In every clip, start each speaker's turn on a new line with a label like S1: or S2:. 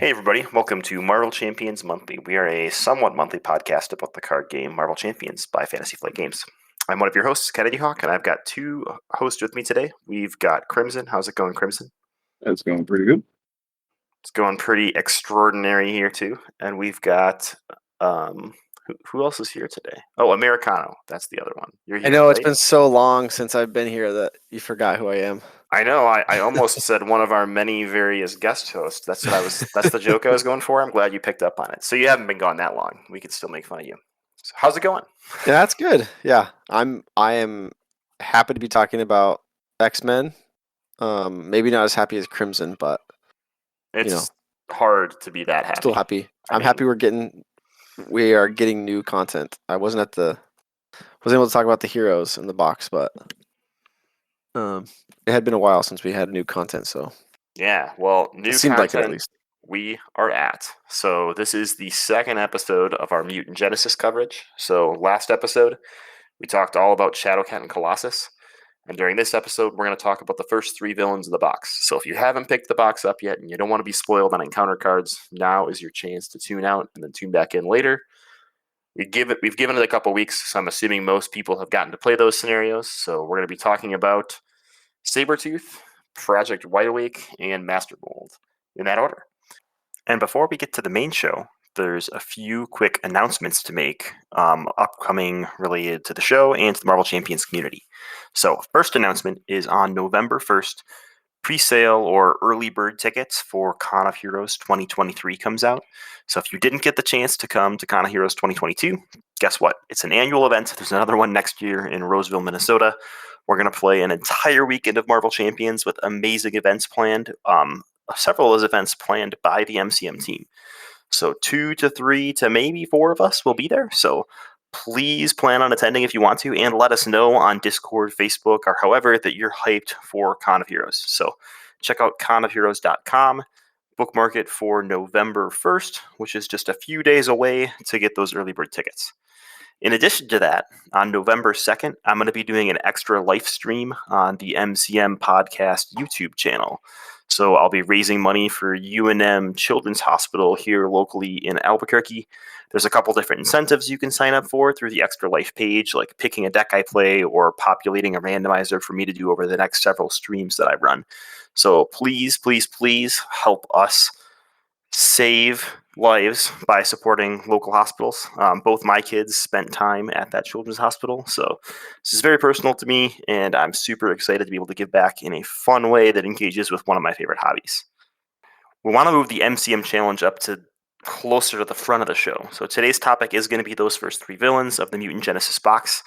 S1: Hey everybody, welcome to Marvel Champions Monthly. We are a somewhat monthly podcast about the card game Marvel Champions by Fantasy Flight Games. I'm one of your hosts, Kennedy Hawk, and I've got two hosts with me today. We've got Crimson. How's it going, Crimson?
S2: It's going pretty good.
S1: It's going pretty extraordinary here too. And we've got who else is here today? Oh, Amerikano. That's the other one. You're here.
S3: I know
S1: right?
S3: it's been so long since I've been here that you forgot who I am.
S1: I know. I almost said one of our many various guest hosts. That's the joke I was going for. I'm glad you picked up on it. So you haven't been gone that long. We could still make fun of you. So how's it going?
S3: Yeah, that's good. Yeah, I am happy to be talking about X-Men. Maybe not as happy as Crimson, but
S1: It's hard to be that happy.
S3: still happy. I'm happy we are getting new content. I wasn't able to talk about the heroes in the box, but it had been a while since we had new content, so
S1: yeah. Well, new
S3: it seemed
S1: content
S3: like it at least.
S1: we are at. So this is the second episode of our Mutant Genesis coverage. So last episode we talked all about Shadowcat and Colossus. And during this episode, we're going to talk about the first three villains of the box. So if you haven't picked the box up yet and you don't want to be spoiled on encounter cards, now is your chance to tune out and then tune back in later. We've given it a couple weeks, so I'm assuming most people have gotten to play those scenarios. So we're going to be talking about Sabretooth, Project Wide Awake, and Master Mold in that order. And before we get to the main show, there's a few quick announcements to make upcoming related to the show and to the Marvel Champions community. So, first announcement is on November 1st, pre-sale or early bird tickets for Con of Heroes 2023 comes out. So if you didn't get the chance to come to Con of Heroes 2022, guess what? It's an annual event. There's another one next year in Roseville, Minnesota. We're going to play an entire weekend of Marvel Champions with amazing events planned. Several of those events planned by the MCM team. So 2 to 3 to maybe 4 of us will be there. So please plan on attending if you want to, and let us know on Discord, Facebook, or however that you're hyped for Con of Heroes. So check out conofheroes.com, bookmark it for November 1st, which is just a few days away to get those early bird tickets. In addition to that, on November 2nd, I'm going to be doing an extra live stream on the MCM Podcast YouTube channel. So I'll be raising money for UNM Children's Hospital here locally in Albuquerque. There's a couple different incentives you can sign up for through the Extra Life page, like picking a deck I play or populating a randomizer for me to do over the next several streams that I run. So please, please, please help us save lives by supporting local hospitals. Both my kids spent time at that children's hospital, so this is very personal to me, and I'm super excited to be able to give back in a fun way that engages with one of my favorite hobbies. We want to move the MCM challenge up to closer to the front of the show. So today's topic is going to be those first three villains of the Mutant Genesis box,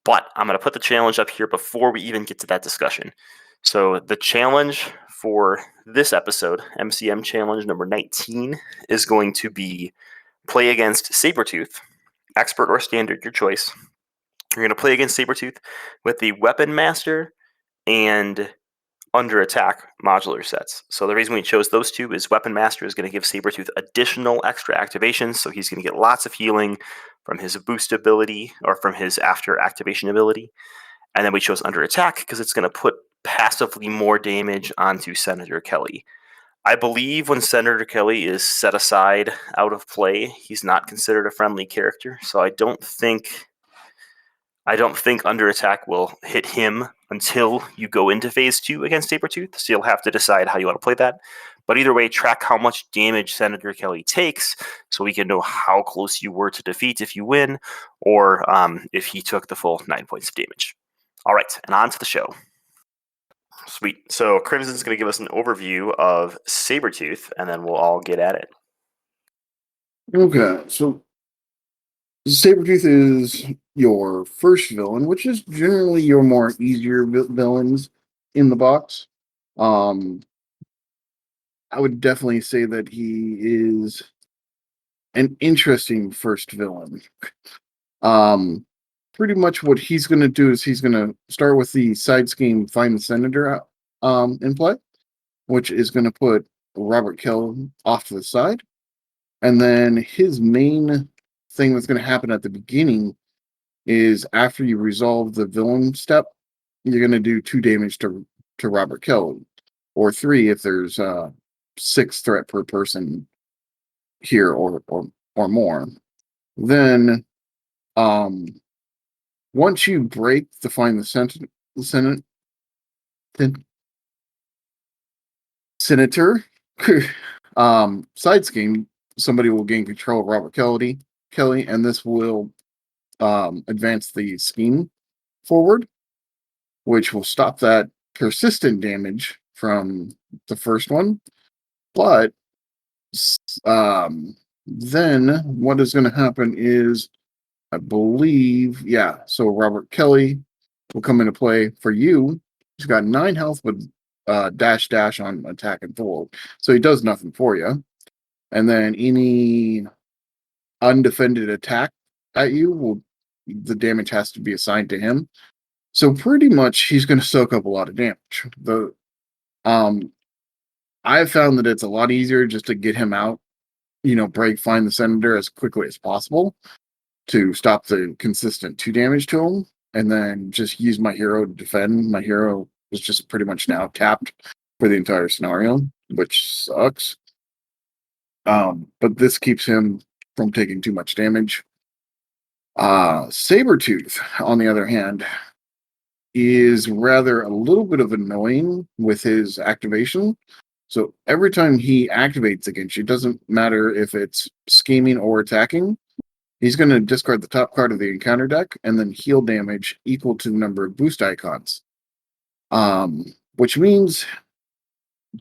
S1: but I'm going to put the challenge up here before we even get to that discussion. So the challenge for this episode, MCM challenge number 19, is going to be play against Sabretooth, expert or standard, your choice. You're going to play against Sabretooth with the Weapon Master and Under Attack modular sets. So the reason we chose those two is Weapon Master is going to give Sabretooth additional extra activations, so he's going to get lots of healing from his boost ability or from his after activation ability. And then we chose Under Attack because it's going to put passively more damage onto Senator Kelly. I believe when Senator Kelly is set aside out of play, he's not considered a friendly character, so I don't think Under Attack will hit him until you go into Phase 2 against Sabretooth, so you'll have to decide how you want to play that. But either way, track how much damage Senator Kelly takes so we can know how close you were to defeat if you win, or if he took the full 9 points of damage. All right, and on to the show. Sweet. So Crimson's going to give us an overview of Sabretooth, and then we'll all get at it.
S2: Okay, so Sabretooth is your first villain, which is generally your more easier villains in the box. I would definitely say that he is an interesting first villain. Pretty much what he's going to do is he's going to start with the side scheme Find the Senator in play, which is going to put Robert Kell off to the side. And then his main thing that's going to happen at the beginning is after you resolve the villain step, you're going to do 2 damage to Robert Kell, or 3 if there's 6 threat per person here or more. Then once you break the find the senator side scheme, somebody will gain control of Robert Kelly, and this will advance the scheme forward, which will stop that persistent damage from the first one. But then what is going to happen is, I believe, so Robert Kelly will come into play for you. He's got 9 health, but dash on attack and forward. So he does nothing for you. And then any undefended attack at you, the damage has to be assigned to him. So pretty much he's going to soak up a lot of damage. I've found that it's a lot easier just to get him out, find the senator as quickly as possible to stop the consistent 2 damage to him, and then just use my hero to defend. My hero is just pretty much now tapped for the entire scenario, which sucks. But this keeps him from taking too much damage. Sabretooth, on the other hand, is rather a little bit of annoying with his activation. So every time he activates against you, doesn't matter if it's scheming or attacking, he's going to discard the top card of the encounter deck and then heal damage equal to the number of boost icons. Which means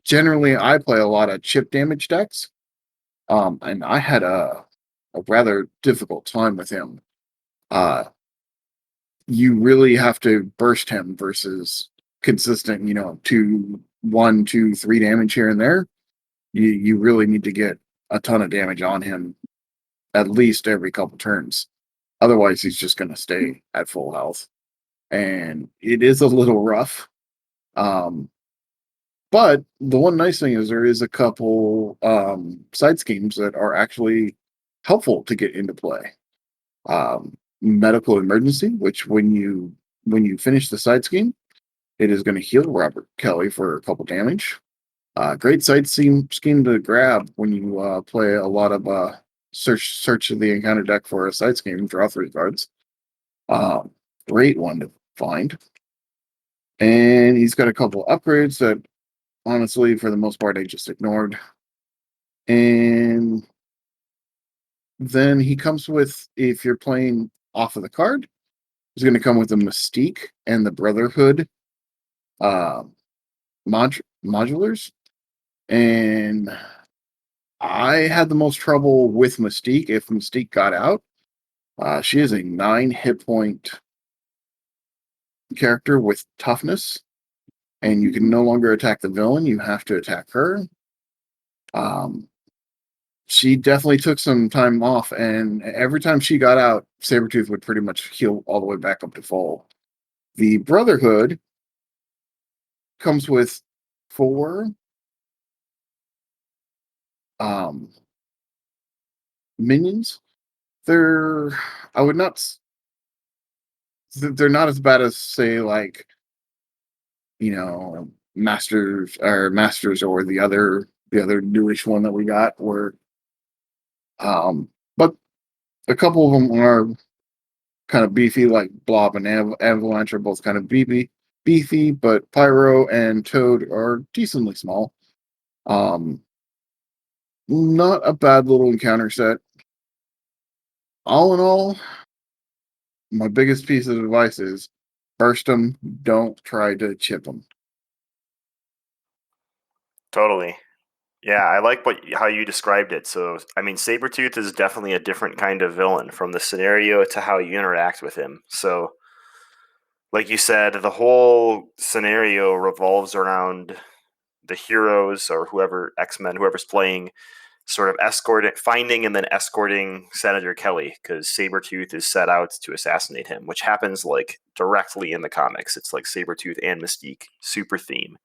S2: generally I play a lot of chip damage decks. And I had a rather difficult time with him. You really have to burst him versus consistent, 1, 2, 3 damage here and there. You really need to get a ton of damage on him at least every couple turns. Otherwise, he's just going to stay at full health. And it is a little rough. But the one nice thing is there is a couple side schemes that are actually helpful to get into play. Medical emergency, which when you finish the side scheme, it is going to heal Robert Kelly for a couple damage. Great side scheme to grab when you play a lot of search of the encounter deck for a side scheme, draw 3 cards. Great one to find. And he's got a couple upgrades that honestly, for the most part, I just ignored. And then he comes with, if you're playing off of the card, he's going to come with a Mystique and the Brotherhood modulars. And I had the most trouble with Mystique. If Mystique got out, she is a 9 hit point character with toughness, and you can no longer attack the villain. You have to attack her. She definitely took some time off, and every time she got out, Sabretooth would pretty much heal all the way back up to full. The Brotherhood comes with 4 minions. They're not as bad as, say, like, Masters or the other newish one that we got, where but a couple of them are kind of beefy, like Blob and Avalanche are both kind of beefy, but Pyro and Toad are decently small. Not a bad little encounter set. All in all, my biggest piece of advice is burst them, don't try to chip them.
S1: Totally. Yeah, I like how you described it. So, I mean, Sabretooth is definitely a different kind of villain from the scenario to how you interact with him. So, like you said, the whole scenario revolves around the heroes or X-Men, whoever's playing, sort of finding and then escorting Senator Kelly, because Sabretooth is set out to assassinate him, which happens like directly in the comics. It's like Sabretooth and Mystique, super theme.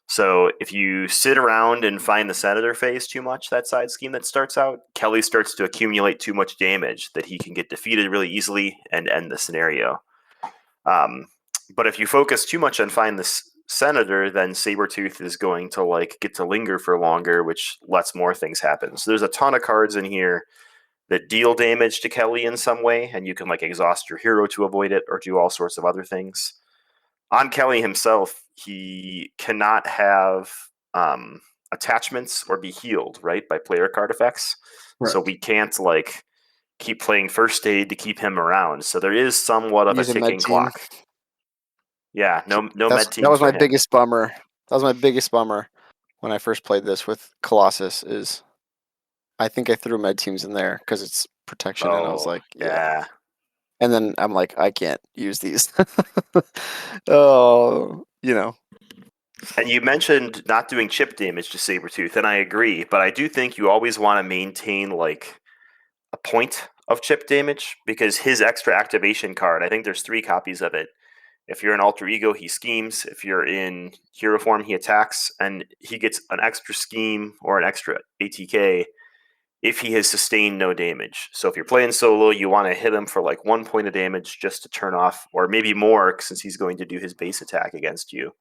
S1: So if you sit around and find the Senator phase too much, that side scheme that starts out, Kelly starts to accumulate too much damage that he can get defeated really easily and end the scenario. But if you focus too much on find Senator, then Sabretooth is going to like get to linger for longer, which lets more things happen. So there's a ton of cards in here that deal damage to Kelly in some way, and you can like exhaust your hero to avoid it or do all sorts of other things. On Kelly himself, he cannot have attachments or be healed, right, by player card effects. So
S2: Correct.
S1: we can't like keep playing first aid to keep him around. So there is somewhat of a
S3: Use a med
S1: ticking
S3: team.
S1: clock. Yeah, no med
S3: That
S1: teams
S3: was
S1: for
S3: my
S1: him.
S3: biggest bummer. That was my biggest bummer when I first played this with Colossus. Is I think I threw med teams in there because it's protection, and I was
S1: Oh,
S3: like, yeah.
S1: yeah.
S3: And then I'm like, I can't use these. Oh,
S1: And you mentioned not doing chip damage to Sabretooth, and I agree, but I do think you always want to maintain like a point of chip damage because his extra activation card, I think there's 3 copies of it. If you're in alter ego, he schemes. If you're in hero form, he attacks, and he gets an extra scheme or an extra ATK if he has sustained no damage. So if you're playing solo, you want to hit him for like 1 point of damage just to turn off, or maybe more since he's going to do his base attack against you.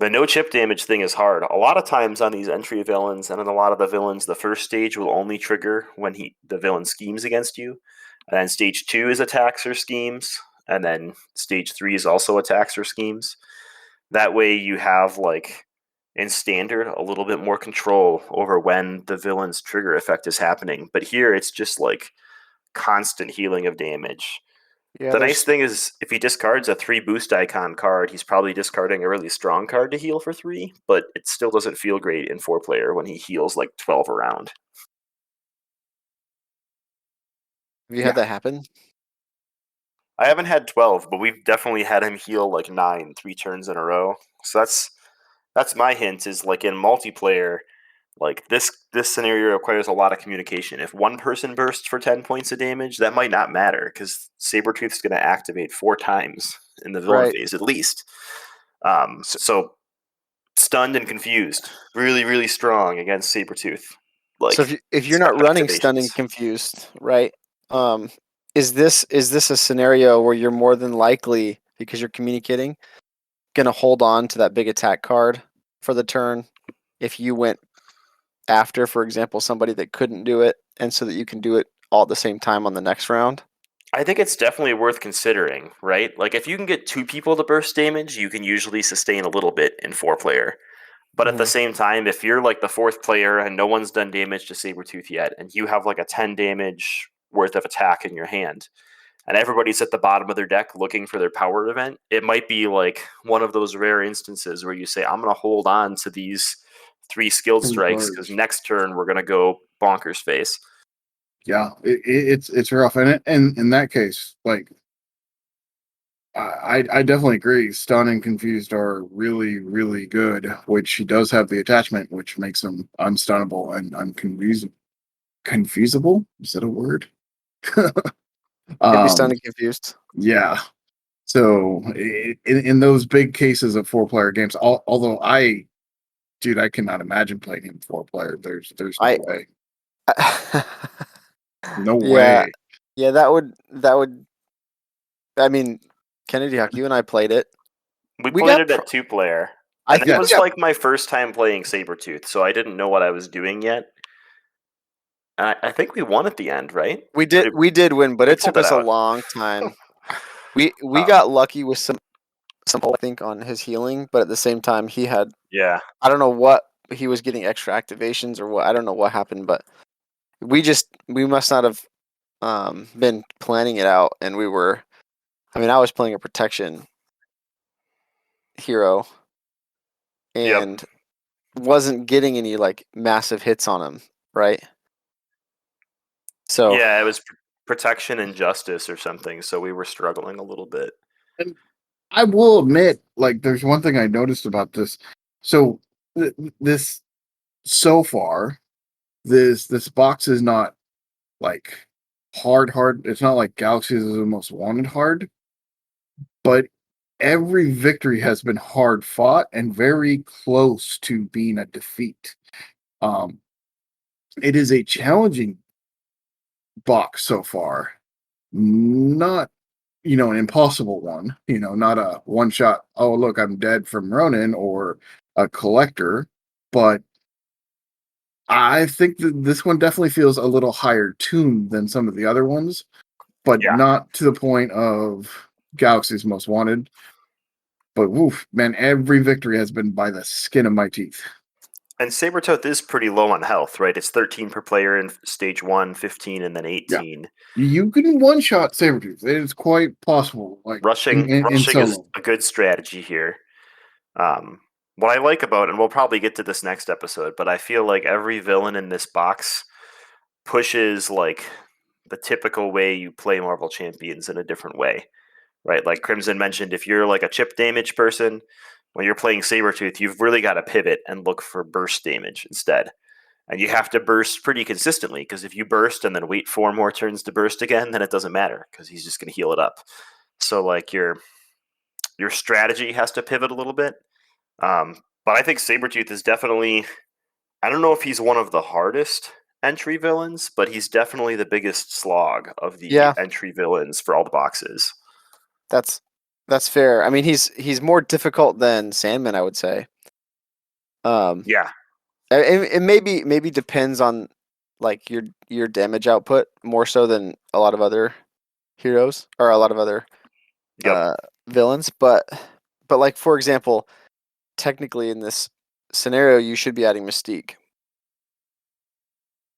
S1: The no chip damage thing is hard. A lot of times on these entry villains and in a lot of the villains, the first stage will only trigger when the villain schemes against you. And then stage 2 is attacks or schemes. And then stage 3 is also attacks or schemes. That way you have like in standard a little bit more control over when the villain's trigger effect is happening. But here it's just like constant healing of damage.
S3: yeah.
S1: The nice
S3: There's
S1: thing is, if he discards a 3 boost icon card, he's probably discarding a really strong card to heal for 3, but it still doesn't feel great in 4-player when he heals like 12 around.
S3: Have you
S2: Yeah.
S3: had that happen?
S1: I haven't had 12, but we've definitely had him heal like 9 3 turns in a row. So that's my hint is like in multiplayer, like this scenario requires a lot of communication. If one person bursts for 10 points of damage, that might not matter because Sabretooth's going to activate 4 times in the villain
S3: Right.
S1: phase at least.
S3: So,
S1: So stunned and confused, really, really strong against Sabretooth. Like
S3: if you're not
S1: special
S3: running stunned
S1: activations.
S3: and confused, right? Is this a scenario where you're more than likely, because you're communicating, gonna hold on to that big attack card for the turn if you went after, for example, somebody that couldn't do it, and so that you can do it all at the same time on the next round?
S1: I think it's definitely worth considering, right? Like if you can get 2 people to burst damage, you can usually sustain a little bit in 4-player. But at the
S3: Mhm.
S1: same time, if you're like the 4th player and no one's done damage to Sabretooth yet, and you have like a 10 damage worth of attack in your hand, and everybody's at the bottom of their deck looking for their power event, it might be like one of those rare instances where you say, I'm going to hold on to these 3 skilled
S2: 3
S1: strikes because
S2: cards.
S1: next turn we're going to go bonkers face.
S2: Yeah, it's rough, and in that case, like I definitely agree. Stun and confused are really really good. Which he does have the attachment, which makes him unstunnable and confusable. Is that a word?
S3: Can be stunned
S2: um,
S3: and confused.
S2: yeah. So in those big cases of 4-player games, although dude, I cannot imagine playing him 4-player. There's no
S3: I
S2: way. No
S3: yeah,
S2: way.
S3: yeah. That would. I mean, Kennedy Hawk, you and I played it.
S1: We
S3: We
S1: played
S3: got.
S1: it at 2-player,
S3: I
S1: and it
S3: think we
S2: Yes.
S1: was
S3: got.
S1: like my first time playing Sabretooth, so I didn't know what I was doing yet. And I think we won at the end, right?
S3: We
S1: Or
S3: did. We did win, but
S1: we
S3: it
S1: pulled
S3: took
S1: it
S3: us a
S1: out?
S3: long time. We
S1: Um,
S3: got lucky with some I think on his healing, but at the same time he had,
S1: yeah.
S3: I don't know what he was getting extra activations or what, I don't know what happened, but we must not have been planning it out, and I was playing a protection hero
S1: Yep.
S3: and wasn't getting any like massive hits on him, right? So
S1: Yeah, it was protection and justice or something, so we were struggling a little bit.
S2: And I will admit, like, there's one thing I noticed about this. So this so far, this box is not like hard. It's not like Galaxies is the most wanted hard, but every victory has been hard fought and very close to being a defeat. Um, it is a challenging box so far. Not an impossible one, not a one shot, oh, look, I'm dead from Ronin or a collector. But I think that this one definitely feels a little higher tuned than some of the other ones, but
S1: Yeah.
S2: not to the point of Galaxy's Most Wanted. But woof, man, every victory has been by the skin of my teeth.
S1: And Sabretooth is pretty low on health, right? It's 13 per player in stage 1, 15, and then
S2: Yeah.
S1: 18.
S2: You can one shot Sabretooth. It is quite possible. Like
S1: Rushing
S2: in
S1: rushing is
S2: solo.
S1: a good strategy here. What I like about, and we'll probably get to this next episode, but I feel like every villain in this box pushes like the typical way you play Marvel Champions in a different way, right? Like Crimson mentioned, if you're like a chip damage person, when you're playing Sabretooth, you've really got to pivot and look for burst damage instead. And you have to burst pretty consistently because if you burst and then wait 4 more turns to burst again, then it doesn't matter because he's just going to heal it up. So like your strategy has to pivot a little bit. But I think Sabretooth is definitely, I don't know if he's one of the hardest entry villains, but he's definitely the biggest slog of the
S3: Yeah,
S1: entry villains for all the boxes.
S3: that's fair. I mean, he's more difficult than Sandman, I would say.
S1: Yeah,
S3: It maybe depends on like your damage output more so than a lot of other heroes or a lot of other
S1: yep,
S3: uh villains, but like for example, technically in this scenario, you should be adding Mystique.
S2: Yeah.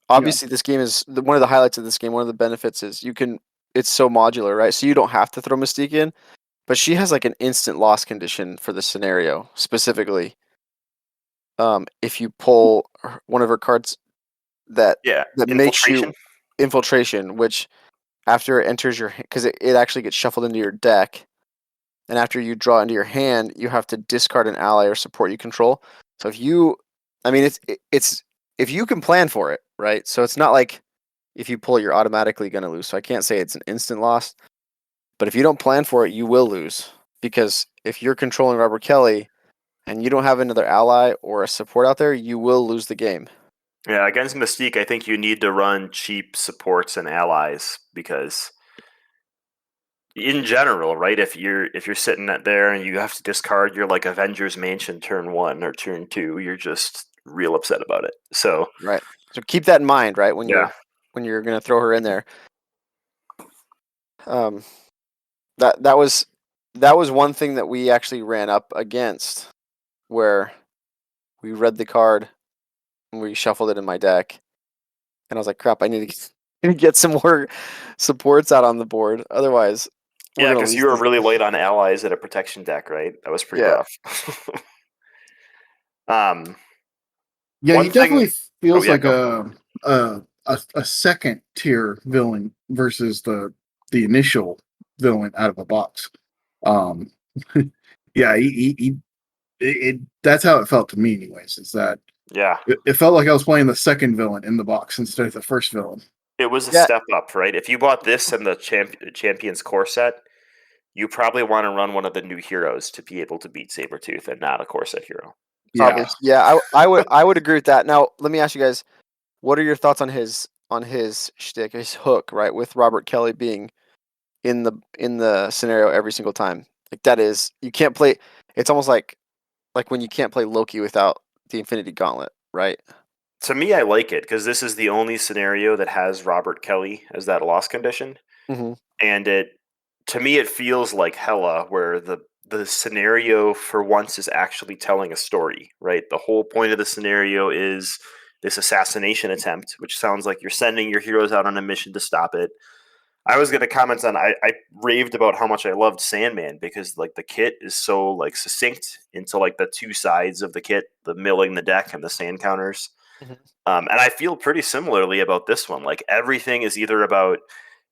S3: Obviously, this game is one of the highlights of this game. One of the benefits is it's so modular, right? So you don't have to throw Mystique in, but she has like an instant loss condition for the scenario specifically. If you pull one of her cards that
S1: yeah.
S3: makes
S1: Infiltration.
S3: you infiltration, which after it enters your because it actually gets shuffled into your deck, and after you draw into your hand, you have to discard an ally or support you control. So if you, I mean, it's if you can plan for it, right? So it's not like if you pull, you're automatically going to lose. So I can't say it's an instant loss, but if you don't plan for it, you will lose because if you're controlling Robert Kelly and you don't have another ally or a support out there, you will lose the game.
S1: Yeah, against Mystique, I think you need to run cheap supports and allies because in general, right? If you're sitting there and you have to discard your like Avengers Mansion turn 1 or turn 2, you're just real upset about it. So
S3: Right. So keep that in mind, right?
S1: yeah,
S3: When you're gonna throw her in there. Um, that was one thing that we actually ran up against, where we read the card and we shuffled it in my deck, and I was like, "Crap! I need to get some more supports out on the board. Otherwise, we're
S1: yeah,
S3: gonna
S1: because
S3: lose
S1: you were
S3: this."
S1: really late on allies at a protection deck, right? That was pretty
S3: Yeah.
S1: rough. um,
S2: Yeah,
S1: one
S2: he
S1: thing.
S2: definitely
S1: Oh
S2: feels
S1: yeah,
S2: like
S1: go.
S2: a second tier villain versus the initial villain out of a box. Um, yeah, that's how it felt to me, anyways. Is that
S1: Yeah,
S2: it felt like I was playing the second villain in the box instead of the first villain.
S1: it was a
S3: Yeah.
S1: step up, right? If you bought this and the Champions core set, you probably want to run one of the new heroes to be able to beat Sabretooth and not a core set hero.
S3: Probably.
S2: Yeah,
S3: Yeah. I would agree with that. Now, let me ask you guys, what are your thoughts on his shtick, his hook, right? With Robert Kelly being in the scenario every single time. Like that is you can't play. It's almost like when you can't play Loki without the Infinity Gauntlet, right?
S1: To me, I like it because this is the only scenario that has Robert Kelly as that loss condition,
S3: Mm-hmm.
S1: and to me it feels like Hela, where the scenario for once is actually telling a story, right? The whole point of the scenario is this assassination attempt, which sounds like you're sending your heroes out on a mission to stop it. I was going to comment on I raved about how much I loved Sandman because like the kit is so like succinct into like the two sides of the kit, the milling the deck and the sand counters.
S3: Mm-hmm.
S1: And I feel pretty similarly about this one. Like everything is either about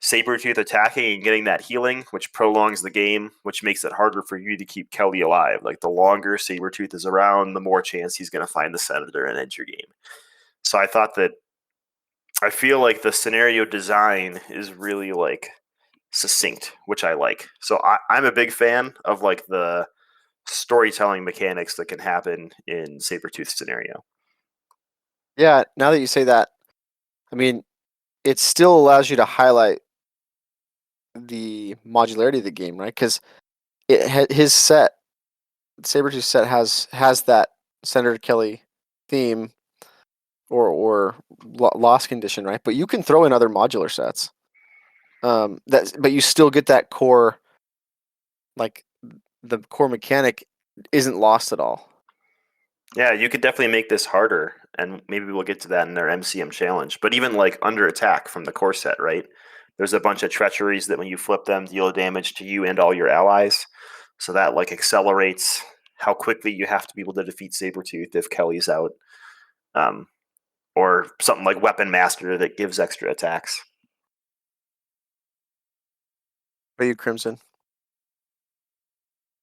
S1: Sabretooth attacking and getting that healing, which prolongs the game, which makes it harder for you to keep Kelly alive. Like the longer Sabretooth is around, the more chance he's going to find the Senator and end your game. So I thought that I feel like the scenario design is really like succinct, which I like. So I'm a big fan of like the storytelling mechanics that can happen in Sabretooth scenario.
S3: Yeah. Now that you say that, I mean, it still allows you to highlight the modularity of the game, right? Because his set, Sabretooth set has that Senator Kelly theme or loss condition, right? But you can throw in other modular sets. But you still get that core, like the core mechanic isn't lost at all.
S1: Yeah, you could definitely make this harder, and maybe we'll get to that in their MCM challenge. But even like under attack from the core set, right? There's a bunch of treacheries that when you flip them, deal damage to you and all your allies. So that like accelerates how quickly you have to be able to defeat Sabretooth if Kelly's out. Or something like Weapon Master that gives extra attacks.
S3: Are you Crimson?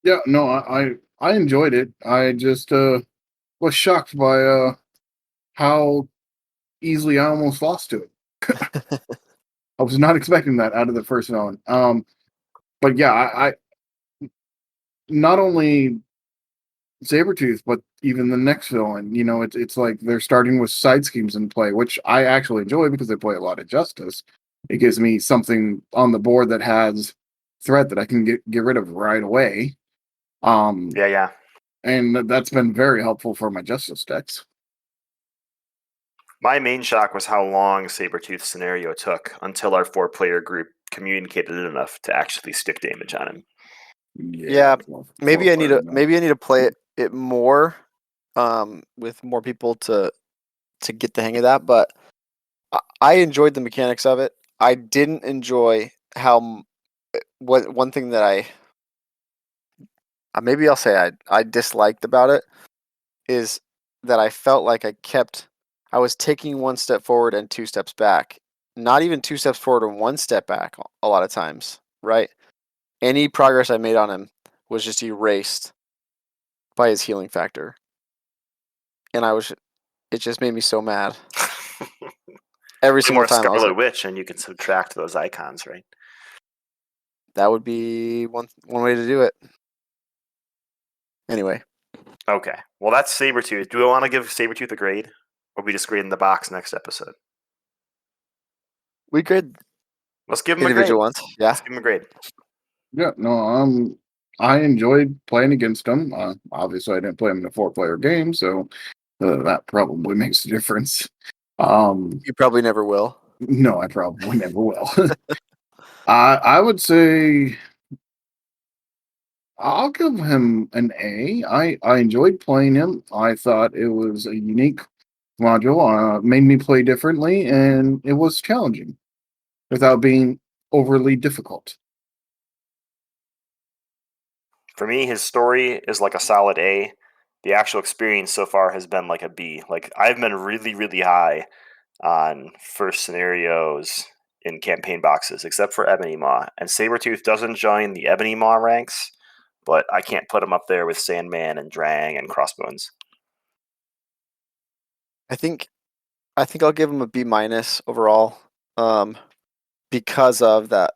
S2: Yeah, no, I enjoyed it. I just was shocked by how easily I almost lost to it. I was not expecting that out of the first villain. But yeah, I not only Sabretooth, but even the next villain, it's like they're starting with side schemes in play, which I actually enjoy because they play a lot of Justice. It gives me something on the board that has threat that I can get rid of right away.
S1: Yeah.
S2: And that's been very helpful for my Justice decks.
S1: My main shock was how long Sabretooth's scenario took until our 4-player group communicated it enough to actually stick damage on him.
S3: Yeah, maybe I need to play it more with more people to get the hang of that, but I enjoyed the mechanics of it. I didn't enjoy how one thing that maybe I'll say I disliked about it is that I felt like I was taking one step forward and 2 steps back. Not even 2 steps forward and 1 step back a lot of times, right? Any progress I made on him was just erased by his healing factor. And it just made me so mad. Every single
S1: more
S3: time.
S1: Scarlet Witch, and you can subtract those icons, right?
S3: That would be one way to do it. Anyway.
S1: Okay. Well, that's Sabretooth. Do we want to give Sabretooth a grade? Or we just grade in the box next episode?
S3: We grade
S1: Let's give him
S3: individual
S1: a grade.
S3: ones. Yeah.
S1: Let's give him a grade.
S2: Yeah, no, I enjoyed playing against him. Obviously, I didn't play him in a 4-player game, so that probably makes a difference.
S3: You probably never will.
S2: No, I probably never will. I would say I'll give him an A. I enjoyed playing him. I thought it was a unique module. Made me play differently, and it was challenging without being overly difficult.
S1: For me, his story is like a solid A. The actual experience so far has been like a B. Like, I've been really, really high on first scenarios in campaign boxes, except for Ebony Maw. And Sabretooth doesn't join the Ebony Maw ranks, but I can't put him up there with Sandman and Drang and Crossbones.
S3: I think I'll give him a B- overall, because of that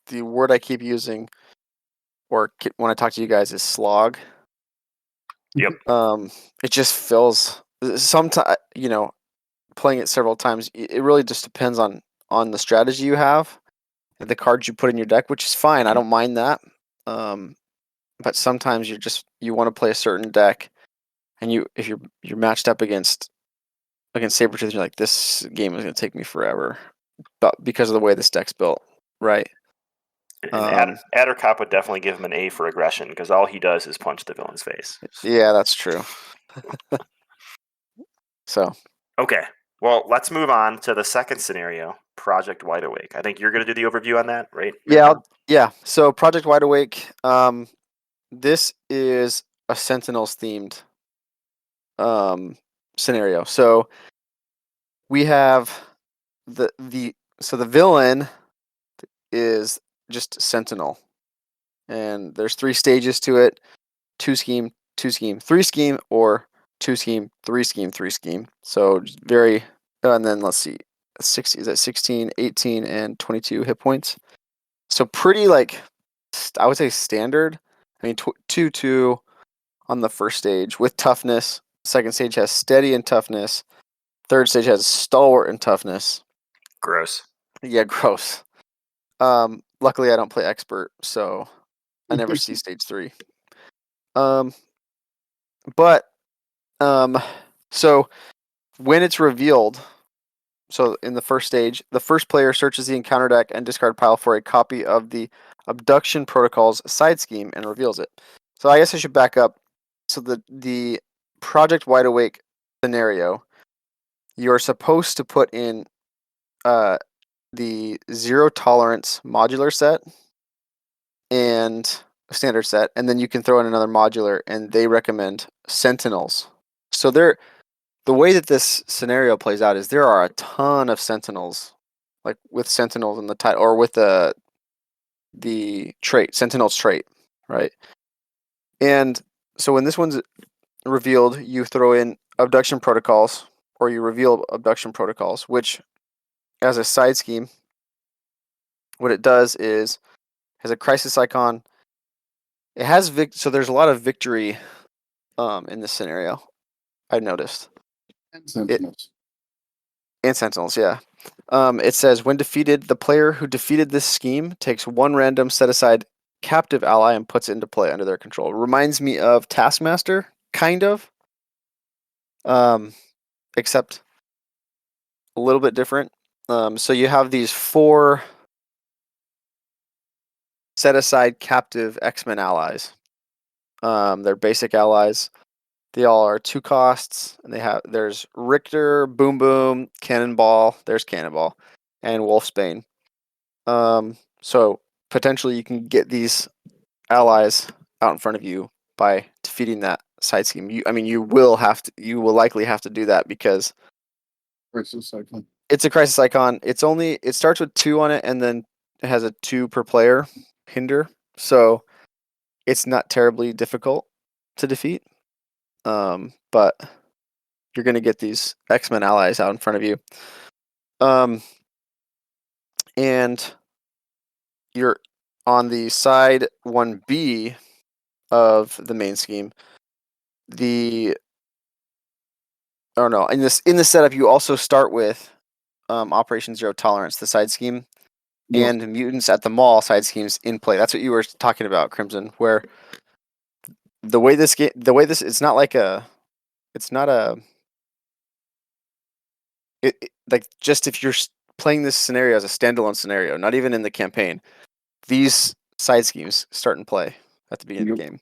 S3: the word I keep using, or when I talk to you guys, is slog.
S1: Yep.
S3: It just feels sometimes, playing it several times. It really just depends on the strategy you have, and the cards you put in your deck, which is fine. I don't mind that. But sometimes you want to play a certain deck, and if you're matched up against Sabretooth, you're like, this game is going to take me forever, but because of the way this deck's built, right?
S1: And Addercop would definitely give him an A for aggression, because all he does is punch the villain's face.
S3: Yeah, that's true. So.
S1: Okay. Well, let's move on to the second scenario, Project Wide Awake. I think you're going to do the overview on that, right?
S3: Yeah. So Project Wide Awake, this is a Sentinels themed scenario. So we have the villain is just Sentinel, and there's 3 stages to it: 2 scheme, 2 scheme, 3 scheme, or 2 scheme, 3 scheme, 3 scheme. So very, and then let's see, 60 is at 16, 18, and 22 hit points. So pretty, like, I would say standard. I mean, 2/2 on the first stage with toughness. Second stage has steady and toughness. Third stage has stalwart and toughness.
S1: Gross.
S3: Yeah, gross. Luckily, I don't play expert, so I never see stage 3. But so when it's revealed, so in the first stage, the first player searches the encounter deck and discard pile for a copy of the Abduction Protocol's side scheme and reveals it. So I guess I should back up. So the Project Wide Awake scenario, you're supposed to put in the zero tolerance modular set and a standard set, and then you can throw in another modular, and they recommend Sentinels. So the way that this scenario plays out is there are a ton of Sentinels, like with Sentinels in the title, or with the trait, Sentinels trait, right? And so when this one's revealed, you throw in Abduction Protocols, or you reveal Abduction Protocols, which, as a side scheme, what it does is has a crisis icon. It has so there's a lot of victory in this scenario. I've noticed.
S2: And Sentinels.
S3: And Sentinels, yeah. It says, when defeated, the player who defeated this scheme takes one random set-aside captive ally and puts it into play under their control. Reminds me of Taskmaster, kind of. Except a little bit different. So you have these 4 set-aside captive X-Men allies. They're basic allies. They all are 2 costs, and there's Richter, Boom Boom, Cannonball. There's Cannonball, and Wolfsbane. So potentially you can get these allies out in front of you by defeating that side scheme. You will likely have to do that because
S2: Crisis icon.
S3: it's a crisis icon. It starts with 2 on it, and then it has a 2 per player hinder. So it's not terribly difficult to defeat. But you're going to get these X-Men allies out in front of you. And you're on the side 1B of the main scheme. In the setup, you also start with Operation Zero Tolerance, the side scheme, and Mutants at the Mall side schemes in play. That's what you were talking about, Crimson, where it's not like just if you're playing this scenario as a standalone scenario, not even in the campaign, these side schemes start in play at the beginning of the game.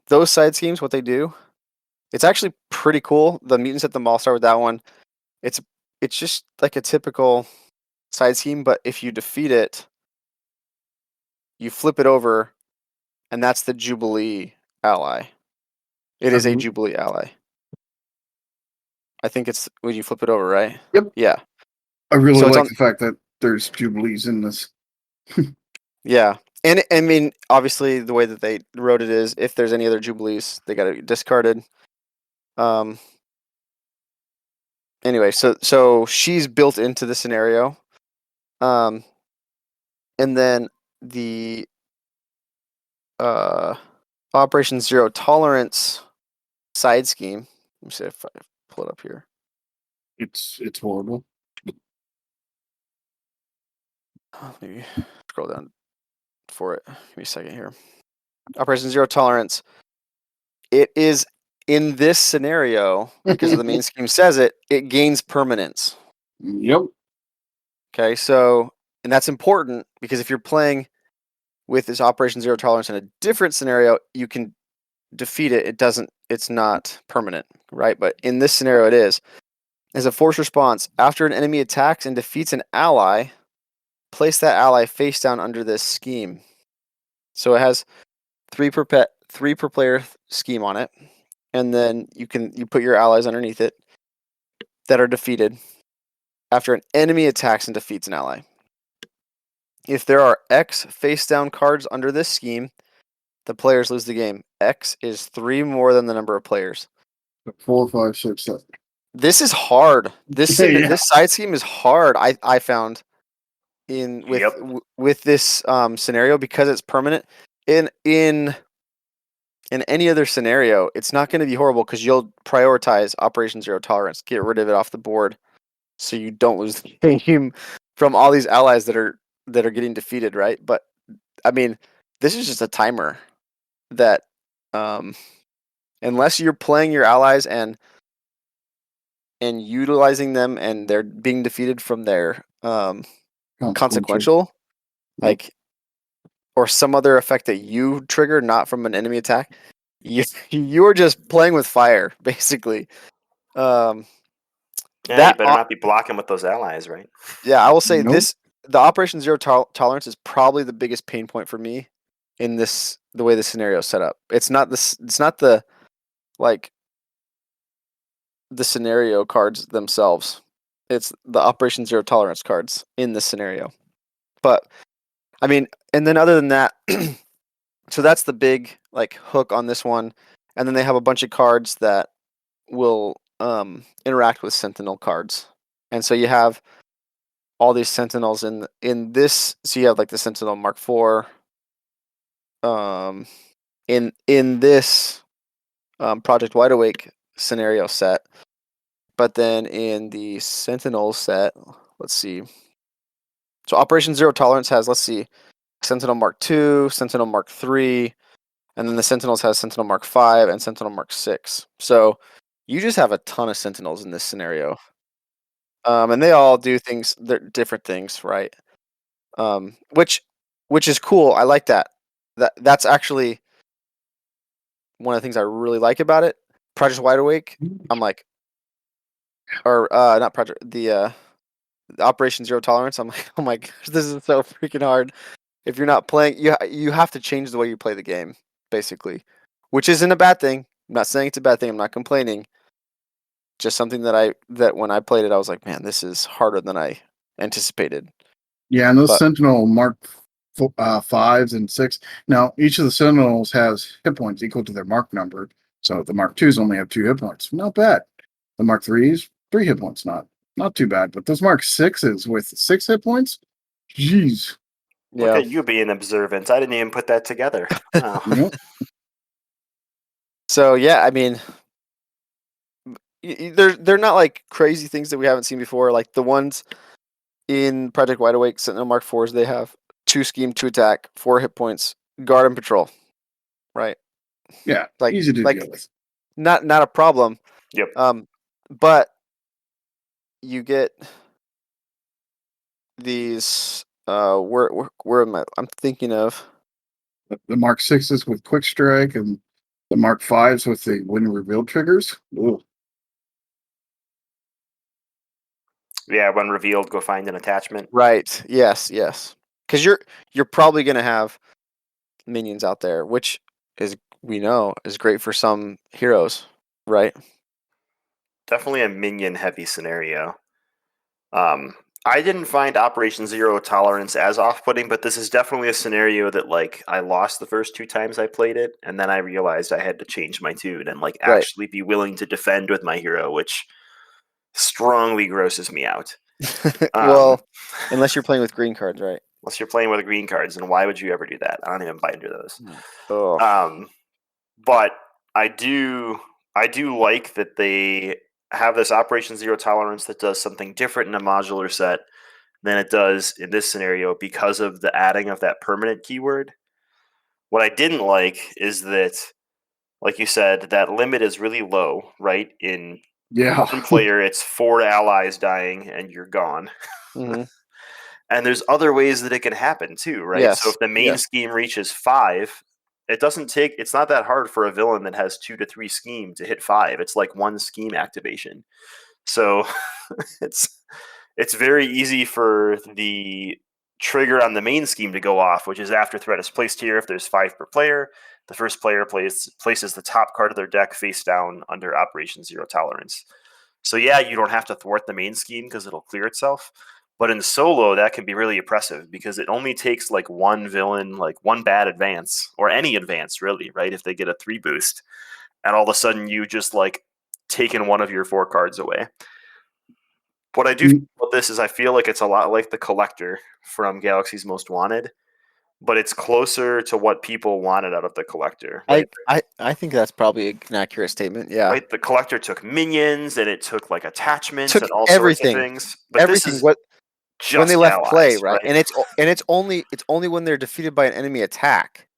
S3: Those side schemes, what they do, it's actually pretty cool. The Mutants at the Mall start with that one. It's just like a typical side scheme, but if you defeat it, you flip it over, and that's the Jubilee ally. It is a Jubilee ally. I think it's when you flip it over, right?
S2: Yep.
S3: Yeah.
S2: I really like the fact that there's Jubilees in this.
S3: Yeah. And I mean, obviously, the way that they wrote it is if there's any other Jubilees, they got to be discarded. Anyway, so she's built into the scenario. And then the Operation Zero Tolerance side scheme. Let me see if I pull it up here.
S2: It's horrible.
S3: Maybe scroll down for it. Give me a second here. Operation Zero Tolerance. It is in this scenario, because of the main scheme says it gains permanence.
S2: Yep.
S3: Okay, so, and that's important because if you're playing with this Operation Zero Tolerance in a different scenario, you can defeat it. It's not permanent, right? But in this scenario, it is. As a force response, after an enemy attacks and defeats an ally, place that ally face down under this scheme. So it has 3 per player scheme on it, and then you put your allies underneath it that are defeated after an enemy attacks and defeats an ally. If there are X face down cards under this scheme, the players lose the game. X is 3 more than the number of players.
S2: 4, 5, 6, 7.
S3: This is hard. This side scheme is hard. I found with this scenario because it's permanent. In any other scenario, it's not going to be horrible because you'll prioritize Operation Zero Tolerance, get rid of it off the board, so you don't lose the game from all these allies that are that are getting defeated, right? But I mean, this is just a timer that unless you're playing your allies and utilizing them and they're being defeated from their consequential,
S2: Yep.
S3: like, or some other effect that you trigger, not from an enemy attack, you're just playing with fire, basically.
S1: Yeah, you
S3: That
S1: better not be blocking with those allies, right?
S3: Yeah, I will say
S2: Nope.
S3: the Operation Zero Tolerance is probably the biggest pain point for me in the way the scenario is set up. It's not the like the scenario cards themselves. It's the Operation Zero Tolerance cards in this scenario. But I mean, and then other than that, so that's the big like hook on this one. And then they have a bunch of cards that will interact with Sentinel cards. And so you have all these Sentinels in this. So you have like the Sentinel Mark IV. In this Project Wide Awake scenario set, but then in the Sentinel set, let's see. So Operation Zero Tolerance has, let's see, Sentinel Mark II, Sentinel Mark III, and then the Sentinels has Sentinel Mark V and Sentinel Mark VI. So you just have a ton of Sentinels in this scenario, and they all do things, they're different things, right? Which is cool. I like that. That's actually one of the things I really like about it. Project Wide Awake, I'm like, or not Project, the Operation Zero Tolerance. I'm like, oh my gosh, this is so freaking hard. If you're not playing, you have to change the way you play the game, basically, which isn't a bad thing. I'm not saying it's a bad thing. I'm not complaining. Just something that when I played it, I was like, man, this is harder than I anticipated.
S2: Yeah, and those
S3: But-
S2: Sentinel Mark fives and six. Now, each of the Sentinels has hit points equal to their mark number. So the Mark twos only have 2 hit points. Not bad. The Mark threes, 3 hit points. Not too bad. But those Mark sixes with 6 hit points, jeez.
S1: Look
S3: Yeah.
S1: at you being observant. I didn't even put that together. Wow.
S2: Yep.
S3: So yeah, I mean, they're not like crazy things that we haven't seen before. Like the ones in Project Wide Awake, Sentinel Mark IVs, they have 2 scheme, 2 attack, 4 hit points, guard and patrol. Right.
S2: Yeah.
S3: Like
S2: Easy to
S3: like
S2: deal with.
S3: not a problem.
S1: Yep.
S3: But you get these where am I? I'm thinking of
S2: The Mark sixes with quick strike and the Mark fives with the when revealed triggers. Ooh.
S1: Yeah, when revealed, go find an attachment.
S3: right. Yes. Because you're probably gonna have minions out there, which is we know is great for some heroes, right?
S1: Definitely a minion heavy scenario. I didn't find Operation Zero Tolerance as off-putting, but this is definitely a scenario that like I lost the first 2 times I played it, and then I realized I had to change my tune and like
S3: Right.
S1: actually be willing to defend with my hero, which strongly grosses me out.
S3: Well, unless you're playing with green cards, right?
S1: Unless you're playing with green cards, and why would you ever do that? I don't even buy into those.
S3: Oh,
S1: But I do like that they have this Operation Zero Tolerance that does something different in a modular set than it does in this scenario because of the adding of that permanent keyword. What I didn't like is that, like you said, that limit is really low, right? In
S2: Yeah.
S1: one player, it's 4 allies dying and you're gone.
S3: mhm.
S1: And there's other ways that it can happen too, right?
S3: Yes,
S1: So if the main
S3: yes.
S1: scheme reaches 5, it's not that hard for a villain that has 2 to 3 scheme to hit 5. It's like 1 scheme activation. So it's very easy for the trigger on the main scheme to go off, which is after threat is placed here. If there's 5 per player, the first player places the top card of their deck face down under Operation Zero Tolerance. So yeah, you don't have to thwart the main scheme because it'll clear itself. But in solo, that can be really oppressive because it only takes like one villain, like one bad advance, or any advance really, right? If they get a 3 boost, and all of a sudden you just like taken one of your 4 cards away. What I do feel about this is I feel like it's a lot like the Collector from Galaxy's Most Wanted, but it's closer to what people wanted out of the Collector. Right?
S3: I think that's probably an accurate statement. Yeah.
S1: Right? The Collector took minions and it took like attachments
S3: Took
S1: and all
S3: everything.
S1: sorts of things. But
S3: Everything.
S1: this is
S3: What
S1: just
S3: when they left play,
S1: allies,
S3: right? And it's only when they're defeated by an enemy attack.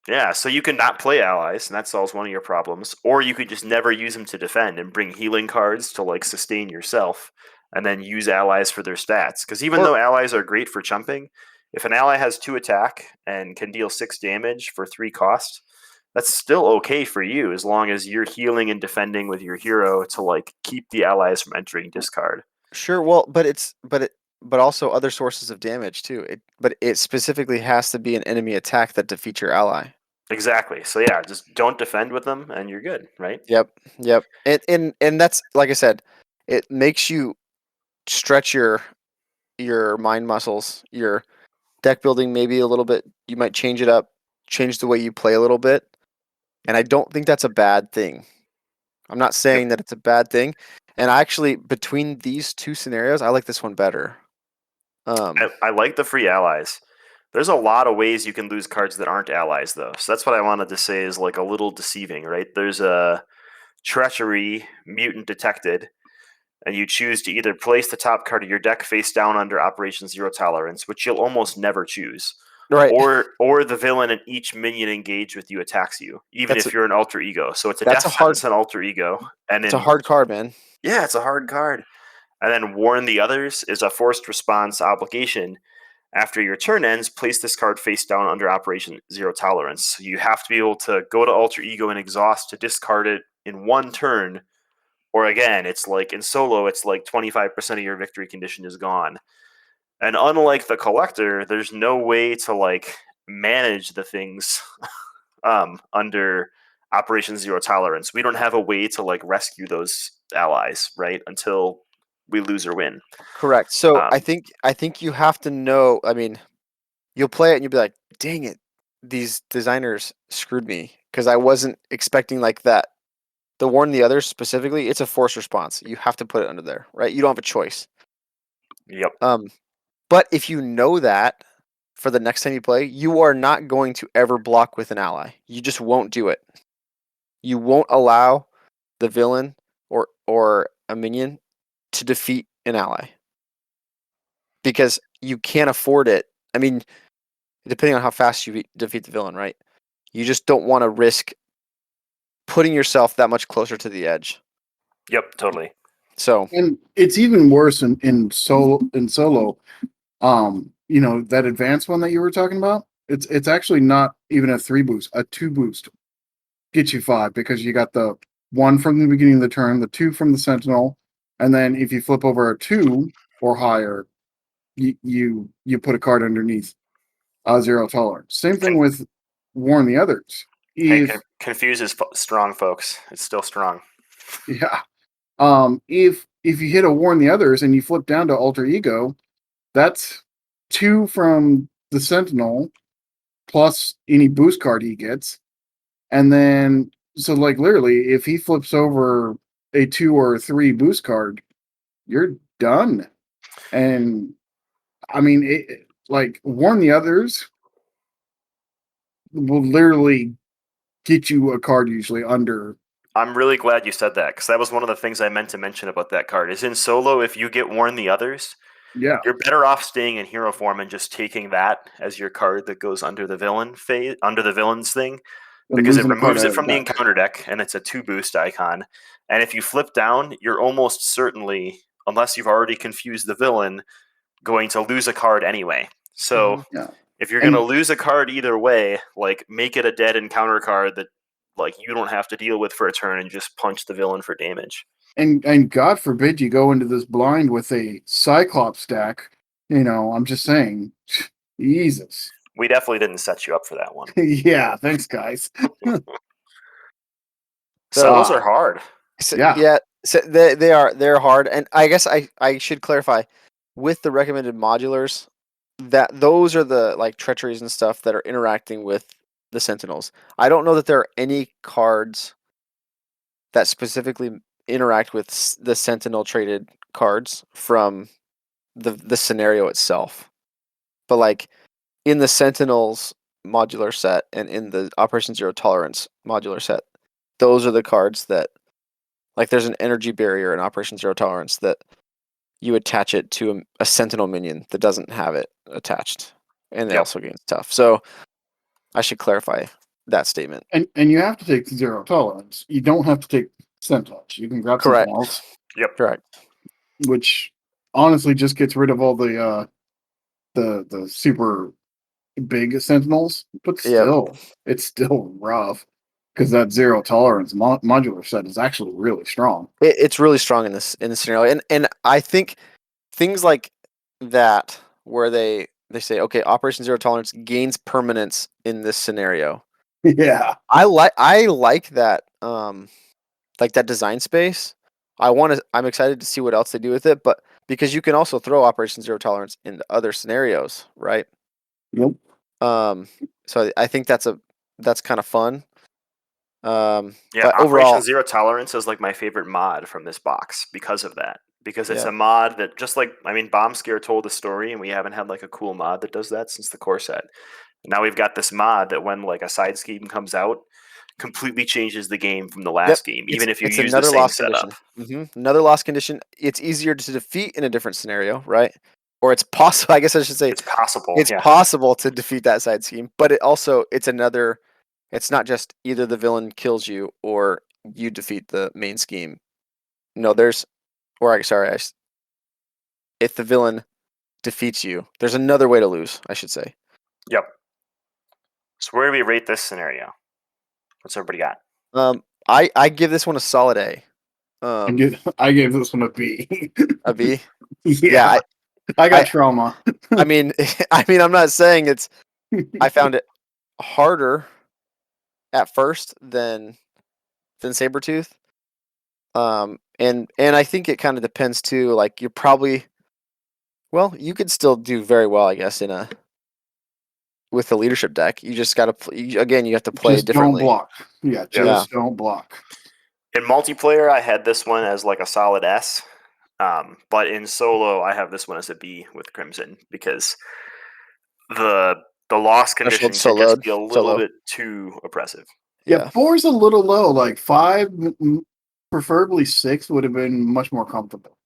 S1: Yeah, so you can not play allies, and that solves one of your problems. Or you could just never use them to defend and bring healing cards to like sustain yourself, and then use allies for their stats. Because even
S3: Or
S1: though allies are great for chumping, if an ally has 2 attack and can deal 6 damage for 3 cost, that's still okay for you as long as you're healing and defending with your hero to like keep the allies from entering discard.
S3: sure, well, but also other sources of damage too. But it specifically has to be an enemy attack that defeats your ally.
S1: Exactly. So yeah, just don't defend with them and you're good, right?
S3: Yep, yep. And that's like I said, it makes you stretch your mind muscles, your deck building maybe a little bit. You might change it up, change the way you play a little bit. And I don't think that's a bad thing. I'm not saying that it's a bad thing. And actually, between these two scenarios, I like this one better.
S1: I like the free allies. There's a lot of ways you can lose cards that aren't allies, though. So that's what I wanted to say is like a little deceiving, right? There's a treachery, mutant detected, and you choose to either place the top card of your deck face down under Operation Zero Tolerance, which you'll almost never choose,
S3: Right.
S1: or the villain and each minion engaged with you attacks you, even
S3: That's
S1: if you're an alter ego. So it's a
S3: that's
S1: death
S3: a hard
S1: sentence and alter ego, and
S3: it's a
S1: then
S3: hard card, man.
S1: yeah, it's a hard card. And then warn the others is a forced response obligation. After your turn ends, place this card face down under Operation Zero Tolerance. So you have to be able to go to Alter Ego and Exhaust to discard it in one turn. Or again, it's like in solo, it's like 25% of your victory condition is gone. And unlike the collector, there's no way to like manage the things under Operation Zero Tolerance. We don't have a way to like rescue those allies, right? Until we lose or win.
S3: Correct. So
S1: Um,
S3: I think you have to know. I mean, you'll play it and you'll be like, "Dang it, these designers screwed me," because I wasn't expecting like that. The warn the others specifically, it's a forced response. You have to put it under there, right? You don't have a choice.
S1: yep.
S3: Um, but if you know that for the next time you play, you are not going to ever block with an ally. You just won't do it. You won't allow the villain or a minion to defeat an ally because you can't afford it. I mean, depending on how fast you defeat the villain, right? You just don't want to risk putting yourself that much closer to the edge.
S1: Yep, totally.
S3: So,
S2: And it's even worse in solo. That advanced one that you were talking about, it's actually not even a 3 boost, a 2 boost gets you 5 because you got the 1 from the beginning of the turn, the 2 from the sentinel, and then if you flip over a 2 or higher, you put a card underneath Zero Tolerance. Same thing with warn the others.
S1: Hey,
S2: If
S1: confuses strong folks. It's still strong.
S2: yeah, if you hit a warn the others and you flip down to alter ego, that's 2 from the sentinel plus any boost card he gets. And then, so like literally, if he flips over a 2 or a 3 boost card, you're done. And I mean, like warn the others will literally get you a card usually under.
S1: I'm really glad you said that because that was one of the things I meant to mention about that card. Is in solo, if you get warn the others,
S2: Yeah,
S1: you're better off staying in hero form and just taking that as your card that goes under the villain phase, under the villain's thing,
S2: and
S1: because it
S2: losing a card
S1: removes
S2: out
S1: it
S2: of the
S1: from the
S2: deck.
S1: encounter deck and it's a 2 boost icon. And if you flip down, you're almost certainly, unless you've already confused the villain, going to lose a card anyway. So
S3: Mhm.
S2: Yeah,
S1: if you're gonna
S2: and
S1: lose a card either way, like make it a dead encounter card that like you don't have to deal with for a turn and just punch the villain for damage.
S2: and God forbid you go into this blind with a Cyclops stack. I'm just saying, Jesus.
S1: We definitely didn't set you up for that one.
S2: Yeah, thanks, guys.
S3: So,
S1: Solos are hard.
S2: Yeah,
S3: yeah, so they're hard, and I guess I should clarify with the recommended modulars that those are the like treacheries and stuff that are interacting with the sentinels. I don't know that there are any cards that specifically interact with the sentinel traded cards from the scenario itself. But like in the sentinels modular set and in the Operation Zero Tolerance modular set, those are the cards that like there's an energy barrier in Operation Zero Tolerance that you attach it to a Sentinel minion that doesn't have it attached, and it
S1: Yep.
S3: also gains tough. So I should clarify that statement.
S2: And you have to take 0 tolerance. You don't have to take Sentinels. You can grab
S3: Correct.
S2: something else,
S1: Yep.
S3: Correct.
S2: which honestly just gets rid of all the super big Sentinels. But still, it's still rough because that 0 tolerance modular set is actually really strong.
S3: It's really strong in this scenario, and I think things like that where they say, okay, Operation Zero Tolerance gains permanence in this scenario.
S2: Yeah.
S3: I like that like that design space. I'm excited to see what else they do with it, but because you can also throw Operation Zero Tolerance into other scenarios, right?
S2: Yep.
S3: So I think that's kind of fun.
S1: Yeah,
S3: But
S1: Operation
S3: overall,
S1: Zero Tolerance is like my favorite mod from this box because of that. Because it's
S3: Yeah.
S1: a mod that just like Bomb Scare told a story, and we haven't had like a cool mod that does that since the core set. Now we've got this mod that when like a side scheme comes out, completely changes the game from the last game, even if you
S3: it's
S1: use the
S3: another
S1: same
S3: loss
S1: setup.
S3: condition. Another loss condition. It's easier to defeat in a different scenario, right? Or it's possible. I guess I should say
S1: It's possible.
S3: it's
S1: Yeah.
S3: possible to defeat that side scheme, but it's another. It's not just either the villain kills you or you defeat the main scheme. No, if the villain defeats you, there's another way to lose, I should say.
S1: Yep. So where do we rate this scenario? What's everybody got?
S3: I give this one a solid A.
S2: I gave this one a B.
S3: A B.
S2: Yeah. I got trauma.
S3: I mean, I'm not saying it's. I found it harder at first than Sabretooth. And I think it kind of depends too. Like you're probably, well, you could still do very well, I guess, with the leadership deck. You just got to again. You have to play
S2: Just
S3: differently.
S2: don't block. Yeah, just don't block.
S1: In multiplayer, I had this one as like a solid S. But in solo, I have this one as a B with Crimson because the loss condition could just be a little bit too oppressive.
S2: Yeah, 4's a little low. Like 5, preferably 6, would have been much more comfortable.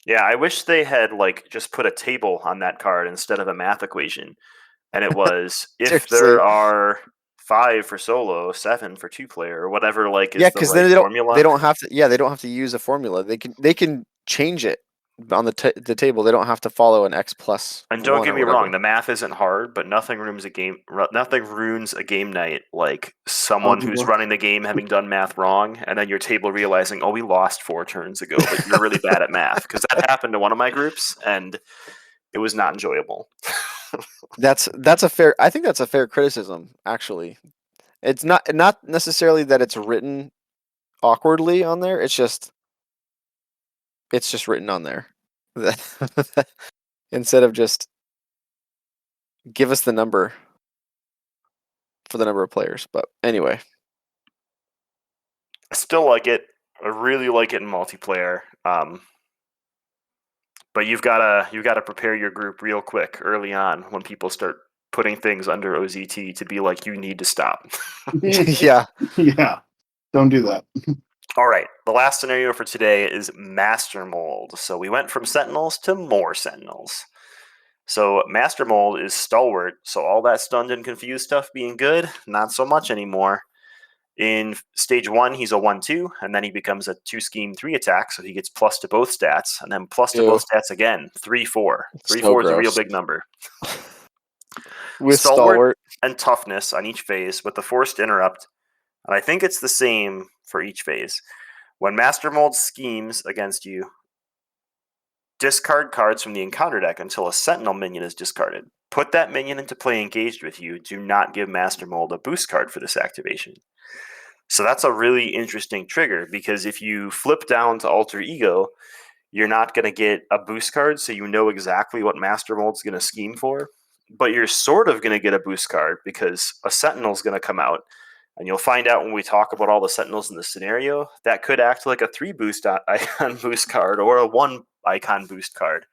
S1: Yeah, I wish they had like just put a table on that card instead of a math equation, and it was if there are 5 for solo, 7 for 2-player, or whatever. Like, is the right formula?
S3: They don't have to. Yeah, they don't have to use a formula. They can change it on the table. They don't have to follow an X plus.
S1: And don't get me wrong, the math isn't hard, but nothing ruins a game. Nothing ruins a game night like someone who's running the game having done math wrong, and then your table realizing, oh, we lost 4 turns ago, but you're really bad at math. Because that happened to one of my groups, and it was not enjoyable.
S3: That's a fair. I think that's a fair criticism. Actually, it's not necessarily that it's written awkwardly on there. It's just written on there. Instead of just give us the number for the number of players. But anyway,
S1: I still like it. I really like it in multiplayer. But you've gotta prepare your group real quick early on when people start putting things under OZT to be like, you need to stop.
S3: Yeah.
S2: Don't do that.
S1: All right, the last scenario for today is Master Mold. So we went from Sentinels to more Sentinels. So Master Mold is Stalwart, so all that stunned and confused stuff being good, not so much anymore. In stage 1, he's a 1-2, and then he becomes a 2-scheme 3 attack, so he gets plus to both stats, and then plus to both stats again, 3-4. 3-4 is a real big number.
S3: With
S1: Stalwart and Toughness on each phase with the Forced Interrupt, and I think it's the same for each phase. When Master Mold schemes against you, discard cards from the encounter deck until a Sentinel minion is discarded. Put that minion into play engaged with you. Do not give Master Mold a boost card for this activation. So that's a really interesting trigger, because if you flip down to Alter Ego, you're not going to get a boost card, so you know exactly what Master Mold's going to scheme for. But you're sort of going to get a boost card because a Sentinel's going to come out. And you'll find out when we talk about all the Sentinels in the scenario, that could act like a 3 boost icon boost card or a 1 icon boost card.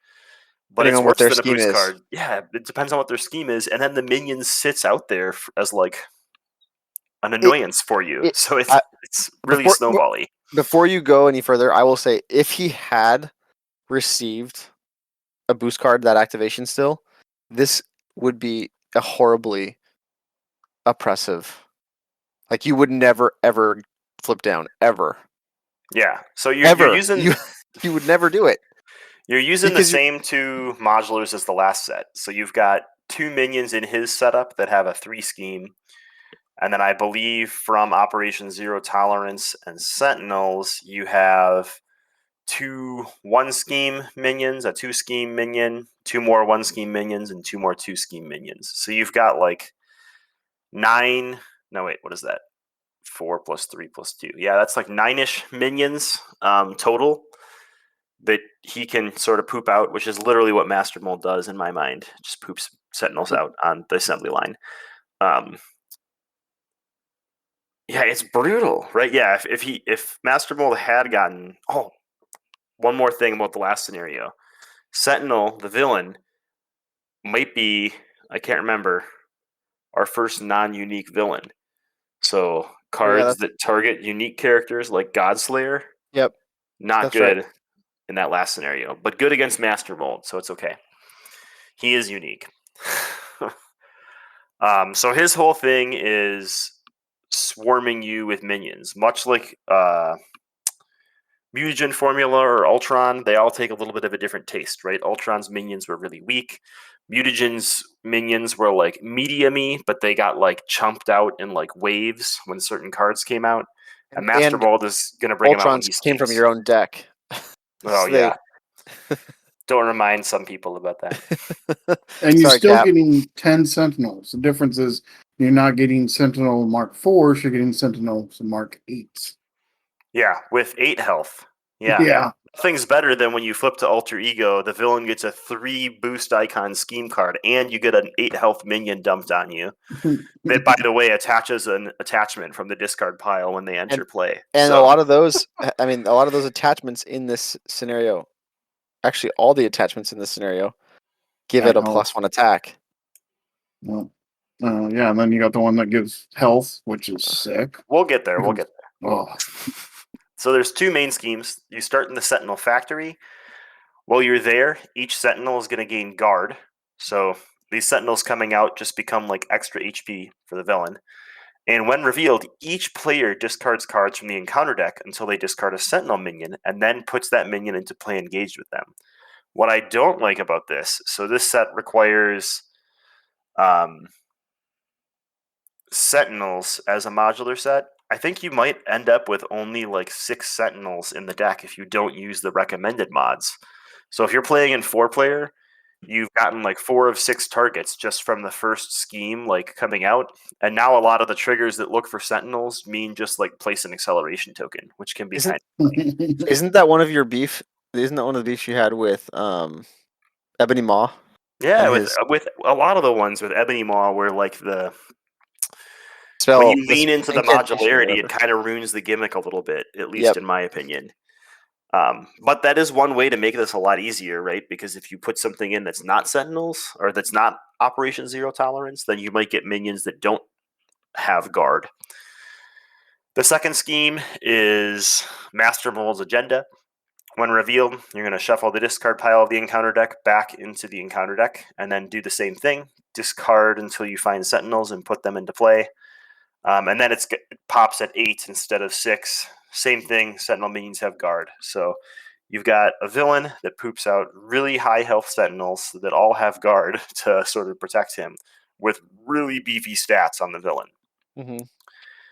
S1: But it's worse than a boost card. Yeah, it depends on what their scheme is. And then the minion sits out there as like an annoyance for you.
S3: it-
S1: So
S3: I-
S1: it's really
S3: before
S1: snowbally.
S3: before you go any further, I will say if he had received a boost card, that activation still, this would be a horribly oppressive. Like you would never ever flip down ever.
S1: Yeah. So you're
S3: Ever.
S1: using
S3: You would never do it.
S1: you're using the
S3: Because you-
S1: same two modulars as the last set. So you've got 2 minions in his setup that have a 3 scheme. And then I believe from Operation Zero Tolerance and Sentinels, you have 2 1 scheme minions, a 2 scheme minion, 2 more 1 scheme minions, and 2 more 2 scheme minions. So you've got like 9. No, wait, what is that? 4 plus 3 plus 2. Yeah, that's like 9-ish minions total that he can sort of poop out, which is literally what Master Mold does in my mind. Just poops Sentinels out on the assembly line. Yeah, it's brutal, right? Yeah, if Master Mold had gotten one more thing about the last scenario. Sentinel, the villain, might be, I can't remember, our first non-unique villain. So cards that target unique characters like Godslayer,
S3: Yep.
S1: not
S3: That's
S1: good
S3: right.
S1: in that last scenario, but good against Master Mold, so it's okay. He is unique. So his whole thing is swarming you with minions, much like Mutagen formula or Ultron. They all take a little bit of a different taste, right? Ultron's minions were really weak. Mutagen's minions were like medium-y, but they got like chumped out in like waves when certain cards came out. And Master
S3: And
S1: Mold is going to bring them out when
S3: Voltrons
S1: he
S3: came from
S1: speaks.
S3: your own deck.
S1: Oh,
S3: So they-
S1: yeah. Don't remind some people about that.
S2: And you're
S3: Sorry,
S2: still
S3: Cap.
S2: getting 10 Sentinels. The difference is you're not getting Sentinel Mark 4s, you're getting Sentinels Mark 8s.
S1: Yeah, with 8 health. Yeah.
S2: Yeah.
S1: Nothing's better than when you flip to Alter Ego, the villain gets a 3 boost icon scheme card, and you get an 8 health minion dumped on you. That, by the way, attaches an attachment from the discard pile when they enter play.
S3: And
S1: So,
S3: a lot of those, I mean, a lot of those attachments in this scenario, actually, all the attachments in this scenario, give it a
S2: Health.
S3: +1 attack.
S2: Well, yeah, and then you got the one that gives health, which is sick.
S1: we'll get there. We'll get there.
S2: Oh,
S1: So there's 2 main schemes. You start in the Sentinel Factory. While you're there, each Sentinel is going to gain Guard. So these Sentinels coming out just become like extra HP for the villain. And when revealed, each player discards cards from the encounter deck until they discard a Sentinel minion, and then puts that minion into play engaged with them. What I don't like about this, so this set requires Sentinels as a modular set. I think you might end up with only like 6 Sentinels in the deck if you don't use the recommended mods. So if you're playing in 4-player, you've gotten like 4 of 6 targets just from the first scheme like coming out. And now a lot of the triggers that look for Sentinels mean just like place an acceleration token, which can be
S3: Isn't-
S1: kind of
S3: Isn't that one of your beef? Isn't that one of the beefs you had with Ebony Maw?
S1: yeah,
S3: and
S1: with
S3: his
S1: with a lot of the ones with Ebony Maw where like
S3: spell?
S1: when you
S3: the
S1: lean into the
S3: incantation or
S1: modularity, it
S3: whatever.
S1: kind of ruins the gimmick a little bit, at least
S3: Yep.
S1: in my opinion. But that is one way to make this a lot easier, right? Because if you put something in that's not Sentinels or that's not Operation Zero Tolerance, then you might get minions that don't have Guard. The second scheme is Master Mold's Agenda. When revealed, you're going to shuffle the discard pile of the encounter deck back into the encounter deck and then do the same thing. Discard until you find Sentinels and put them into play. And then it pops at 8 instead of 6. Same thing, Sentinel minions have Guard. So you've got a villain that poops out really high health Sentinels that all have Guard to sort of protect him with really beefy stats on the villain.
S3: Mm-hmm.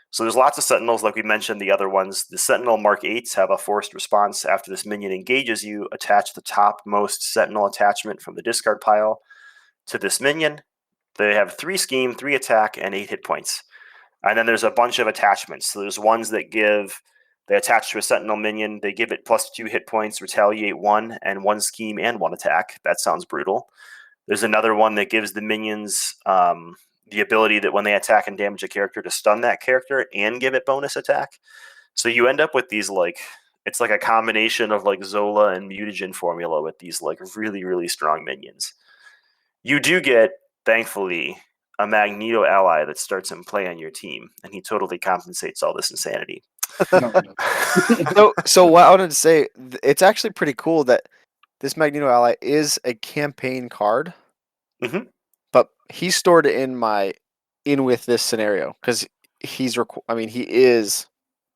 S1: So there's lots of Sentinels, like we mentioned, the other ones. The Sentinel Mark 8s have a forced response. After this minion engages you, attach the topmost Sentinel attachment from the discard pile to this minion. They have 3 scheme, 3 attack, and 8 hit points. And then there's a bunch of attachments. So there's ones that they attach to a Sentinel minion, they give it +2 hit points, retaliate 1, and 1 scheme and 1 attack. That sounds brutal. There's another one that gives the minions the ability that when they attack and damage a character to stun that character and give it bonus attack. So you end up with these like, it's like a combination of like Zola and Mutagen formula with these like really, really strong minions. You do get, thankfully, a Magneto ally that starts in play on your team, and he totally compensates all this insanity.
S2: No, no.
S3: So what I wanted to say, it's actually pretty cool that this Magneto ally is a campaign card,
S1: Mhm.
S3: but he stored it in with this scenario because he is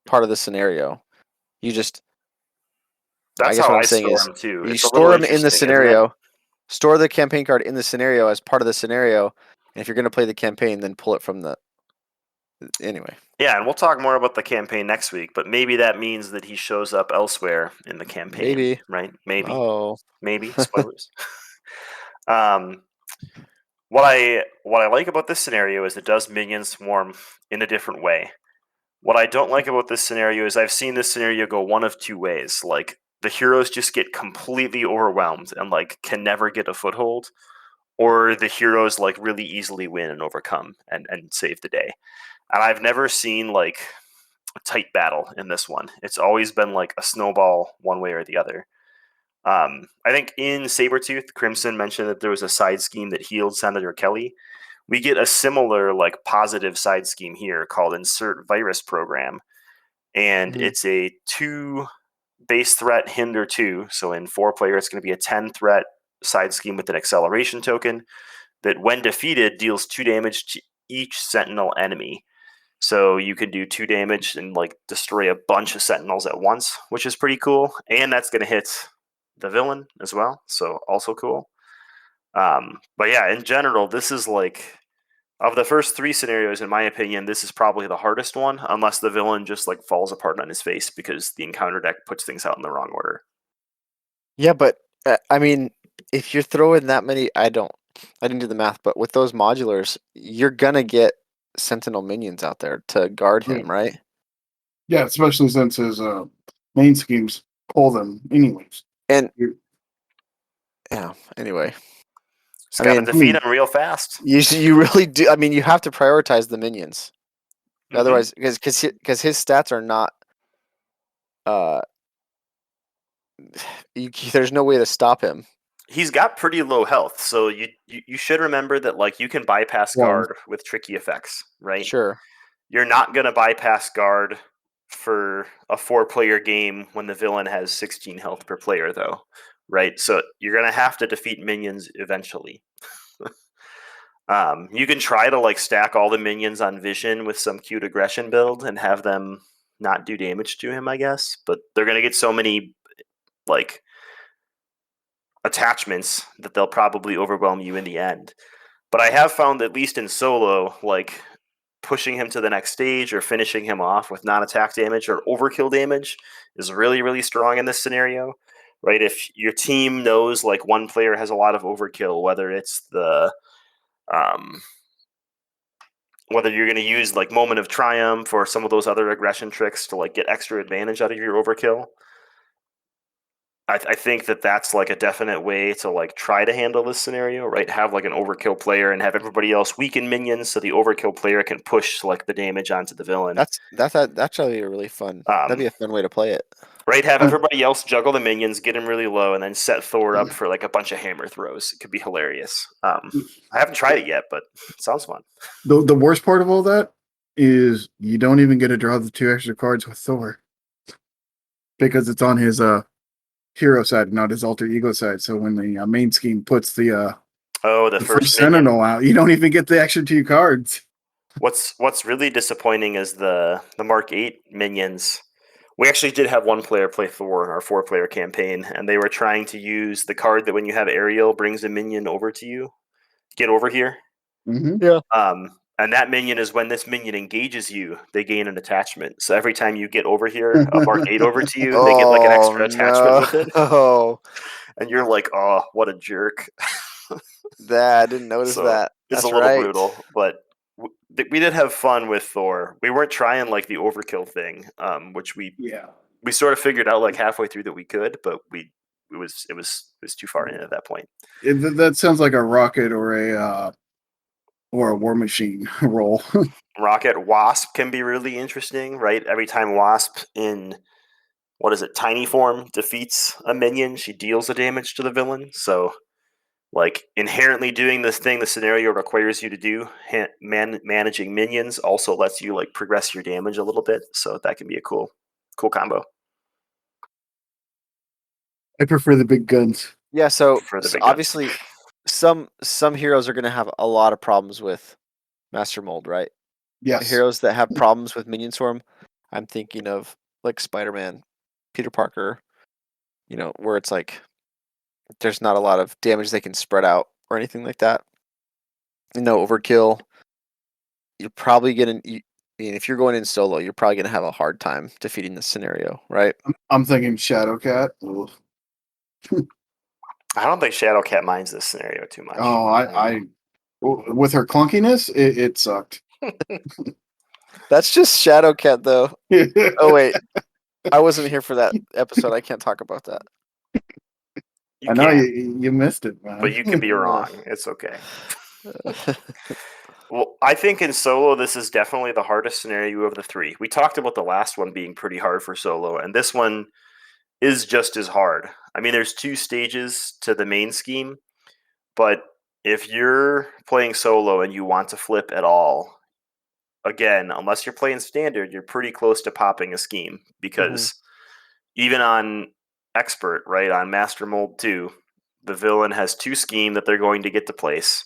S3: part of the scenario. You just, I
S1: That's
S3: guess
S1: how
S3: what
S1: I
S3: I'm saying
S1: store
S3: is,
S1: him too.
S3: you
S1: It's a little
S3: store him in the
S1: interesting, isn't it?
S3: scenario, store the campaign card in the scenario as part of the scenario, and if you're going to play the campaign, then pull it from the. Anyway,
S1: Yeah, and we'll talk more about the campaign next week, but maybe that means that he shows up elsewhere in the campaign,
S3: maybe.
S1: right? Maybe.
S3: Oh,
S1: Maybe. Spoilers. um, what I like about this scenario is it does minions swarm in a different way. What I don't like about this scenario is I've seen this scenario go one of two ways. Like the heroes just get completely overwhelmed and like can never get a foothold, or the heroes like really easily win and overcome and save the day. And I've never seen like a tight battle in this one. It's always been like a snowball one way or the other. I think in Sabretooth, Crimson mentioned that there was a side scheme that healed Senator Kelly. We get a similar like positive side scheme here called Insert Virus Program, and
S3: Mhm.
S1: it's a 2 base threat hinder 2. So in 4-player, it's going to be a 10 threat side scheme with an acceleration token that, when defeated, deals 2 damage to each Sentinel enemy. So you can do 2 damage and like destroy a bunch of Sentinels at once, which is pretty cool. And that's going to hit the villain as well, so also cool. But yeah, in general, this is like, of the first 3 scenarios, in my opinion, this is probably the hardest one, unless the villain just like falls apart on his face because the encounter deck puts things out in the wrong order.
S3: Yeah, but I mean, if you're throwing that many, I didn't do the math, but with those modulars, you're gonna get Sentinel minions out there to guard
S2: Yeah.
S3: him, right?
S2: Yeah, especially since his main schemes pull them anyways.
S3: And
S2: You-
S3: yeah, anyway,
S1: Just
S3: I
S1: got to
S3: mean,
S1: defeat him real fast.
S3: you really do. I mean, you have to prioritize the minions,
S1: Mhm.
S3: otherwise, because his stats are not. Uh, there's no way to stop him.
S1: He's got pretty low health, so you should remember that like you can bypass
S2: Well,
S1: guard with tricky effects, right?
S3: Sure.
S1: You're not going to bypass guard for a 4-player game when the villain has 16 health per player, though, right? So you're going to have to defeat minions eventually. You can try to like stack all the minions on vision with some cute aggression build and have them not do damage to him, I guess, but they're going to get so many like attachments that they'll probably overwhelm you in the end. But I have found, at least in solo, like pushing him to the next stage or finishing him off with non-attack damage or overkill damage is really, really strong in this scenario, right? If your team knows like one player has a lot of overkill, um, whether you're going to use like Moment of Triumph or some of those other aggression tricks to like get extra advantage out of your overkill, I think that that's like a definite way to like try to handle this scenario, right? Have like an overkill player and have everybody else weaken minions so the overkill player can push like the damage onto the villain.
S3: That's actually a really fun. That'd be
S1: Um,
S3: a fun way to play it.
S1: right? Have
S2: uh,
S1: everybody else juggle the minions, get him really low, and then set Thor up for like a bunch of hammer throws. It could be hilarious. I haven't tried it yet, but it sounds fun.
S2: the worst part of all that is you don't even get to draw the 2 extra cards with Thor because it's on his hero side, not his alter ego side. So when the main scheme puts
S1: Oh, the
S2: the
S1: first
S2: first
S1: minion.
S2: Sentinel out, you don't even get the extra 2 cards.
S1: What's really disappointing is the Mark 8 minions. We actually did have one player play Thor in our 4-player campaign, and they were trying to use the card that when you have Ariel brings a minion over to you. Get over here.
S2: Mm-hmm.
S3: Yeah.
S1: And that minion is when this minion engages you, they gain an attachment. So every time you get over here, a Mark 8 over to you, they get like an
S3: Oh
S1: extra attachment with it.
S3: no!
S1: And you're like, oh, what a jerk.
S3: That I didn't notice
S1: So
S3: that.
S1: it's a
S3: That's
S1: little
S3: right.
S1: brutal, but we did have fun with Thor. We weren't trying like the overkill thing, which
S2: Yeah.
S1: we sort of figured out like halfway through that we could, but it was too far in at that point.
S2: That sounds like a rocket or a war machine roll.
S1: Rocket Wasp can be really interesting, right? Every time Wasp in, what is it, tiny form defeats a minion, she deals the damage to the villain. So like inherently doing this thing the scenario requires you to do, managing minions also lets you like progress your damage a little bit, so that can be a cool combo
S2: I prefer the big guns.
S3: Yeah, so,
S1: for the
S3: so
S1: big guns.
S3: obviously some heroes are going to have a lot of problems with Master Mold, right?
S2: Yes.
S3: Heroes that have problems with Minion Swarm, I'm thinking of like Spider-Man, Peter Parker, where it's like there's not a lot of damage they can spread out or anything like that. No overkill. You're probably if you're going in solo, you're probably gonna have a hard time defeating this scenario, right?
S2: I'm thinking Shadowcat. Ugh.
S1: I don't think Shadowcat minds this scenario too much.
S2: Oh, I with her clunkiness, it sucked.
S3: That's just Shadowcat, though. Oh wait, I wasn't here for that episode. I can't talk about that.
S1: You
S2: I know
S1: can,
S2: you missed it, man.
S1: but you can be wrong. It's okay. Well, I think in solo, this is definitely the hardest scenario of the three. We talked about the last one being pretty hard for solo, and this one is just as hard. I mean, there's 2 stages to the main scheme, but if you're playing solo and you want to flip at all, again, unless you're playing standard, you're pretty close to popping a scheme because even on expert, right, on Master Mold 2, the villain has 2 scheme that they're going to get to place.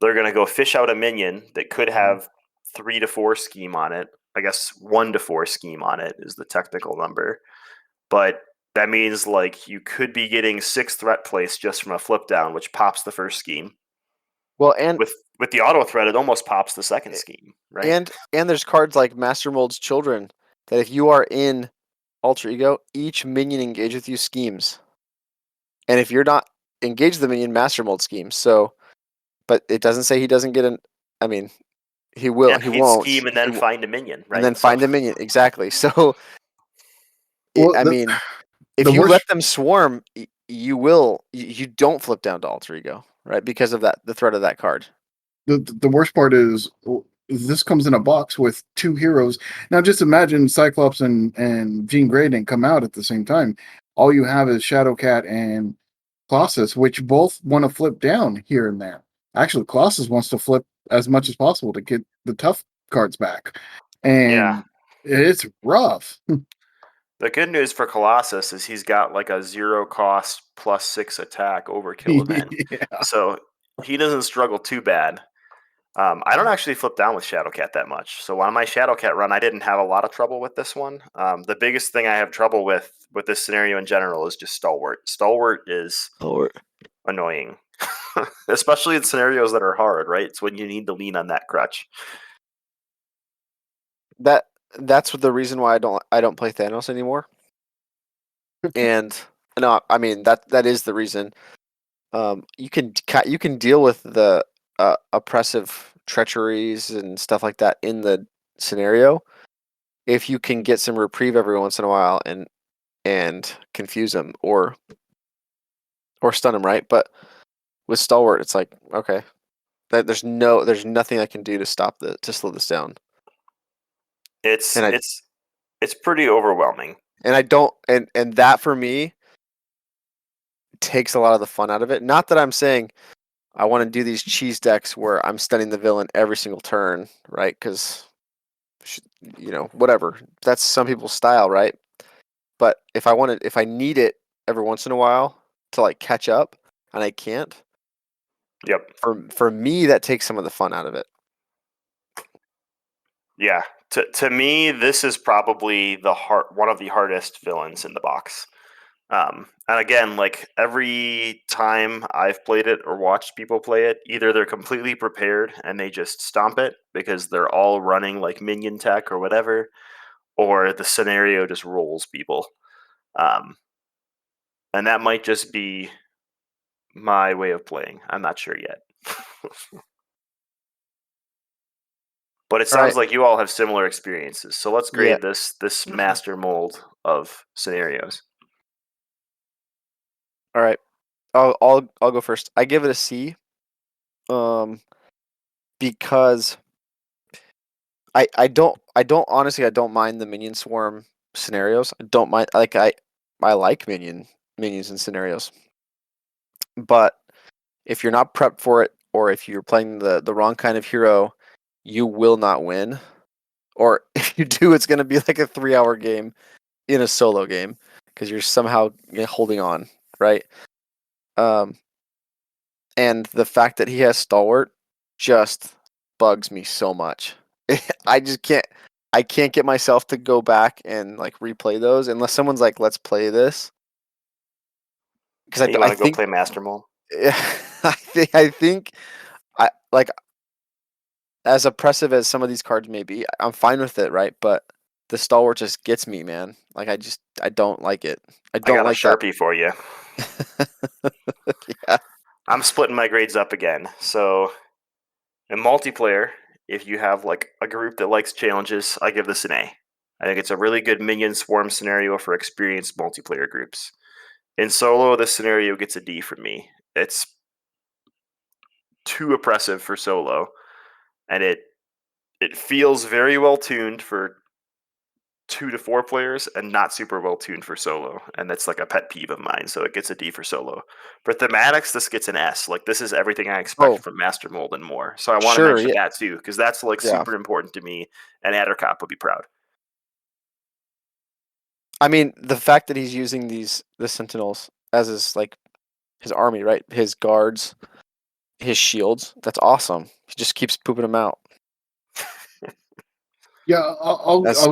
S1: They're going to go fish out a minion that could have 3 to 4 scheme on it. I guess 1 to 4 scheme on it is the technical number. But that means like you could be getting 6 threat place just from a flip down, which pops the first scheme.
S3: Well, and
S1: with the auto threat, it almost pops the second scheme, right?
S3: and there's cards like Master Mold's Children that if you are in Alter Ego, each minion engage with you schemes, and if you're not engaged, the minion Master Mold schemes. So, but it doesn't say he doesn't get an. I mean, he will.
S1: Yeah,
S3: he
S1: he'd
S3: won't.
S1: scheme and then find a minion, right?
S3: And then find a minion exactly. So,
S2: Well,
S3: I mean, if
S2: the
S3: you
S2: worst-
S3: let them swarm, you will. You don't flip down to Alter Ego, right? Because of the threat of that card.
S2: the worst part is this comes in a box with 2 heroes. Now, just imagine Cyclops and Jean Grey didn't come out at the same time. All you have is Shadowcat and Colossus, which both want to flip down here and there. Actually, Colossus wants to flip as much as possible to get the tough cards back, and it's rough.
S1: The good news for Colossus is he's got like a 0 cost +6 attack overkill event.
S2: Yeah.
S1: So he doesn't struggle too bad. I don't actually flip down with Shadowcat that much. So on my Shadowcat run, I didn't have a lot of trouble with this one. The biggest thing I have trouble with this scenario in general is just Stalwart. Stalwart is annoying, especially in scenarios that are hard, right? It's when you need to lean on that crutch.
S3: That's the reason why I don't play Thanos anymore. And no, I mean that is the reason. You can deal with the oppressive treacheries and stuff like that in the scenario if you can get some reprieve every once in a while and confuse them or stun them, right? But with Stalwart, it's like okay, there's nothing I can do to slow this down.
S1: It's
S3: And
S1: it's pretty overwhelming.
S3: And I don't and that for me takes a lot of the fun out of it. Not that I'm saying I want to do these cheese decks where I'm stunning the villain every single turn, right? Because whatever. That's some people's style, right? But if I need it every once in a while to like catch up, and I can't.
S1: Yep.
S3: For me, that takes some of the fun out of it.
S1: Yeah. To me, this is probably one of the hardest villains in the box. And again, like every time I've played it or watched people play it, either they're completely prepared and they just stomp it because they're all running like minion tech or whatever, or the scenario just rolls people. And that might just be my way of playing. I'm not sure yet. But it sounds like you all have similar experiences. So let's grade this master mold of scenarios.
S3: All right. I'll go first. I give it a C. Because I don't honestly I don't mind the minion swarm scenarios. I don't mind I like minions in scenarios. But if you're not prepped for it, or if you're playing the wrong kind of hero, you will not win. Or if you do, it's going to be like a 3-hour game in a solo game because you're somehow holding on, right? And the fact that he has Stalwart just bugs me so much. I just can't. I can't get myself to go back and like replay those unless someone's like, "Let's play this." Because
S1: Hey, you
S3: I
S1: want to go
S3: think
S1: play Master Mold?
S3: I think I like as oppressive as some of these cards may be, I'm fine with it, right? But the Stalwart just gets me, man. Like I don't like it. I
S1: I
S3: don't
S1: got a
S3: like that.
S1: Sharpie for you.
S3: Yeah.
S1: I'm splitting my grades up again. So in multiplayer, if you have like a group that likes challenges, I give this an A. I think it's a really good minion swarm scenario for experienced multiplayer groups. In solo, this scenario gets a D from me. It's too oppressive for solo, and it feels very well tuned for 2 to 4 players and not super well tuned for solo, and that's like a pet peeve of mine. So it gets a D for solo. For thematics, this gets an S. Like this is everything I expect
S3: Oh,
S1: from Master Mold and more. So I want to
S3: sure.
S1: mention
S3: Yeah.
S1: that too because that's like
S3: Yeah.
S1: super important to me, and Addercop would be proud.
S3: I mean, the fact that he's using the Sentinels as his army, right? His guards, his shields. That's awesome. He just keeps pooping them out.
S2: Yeah,
S3: That's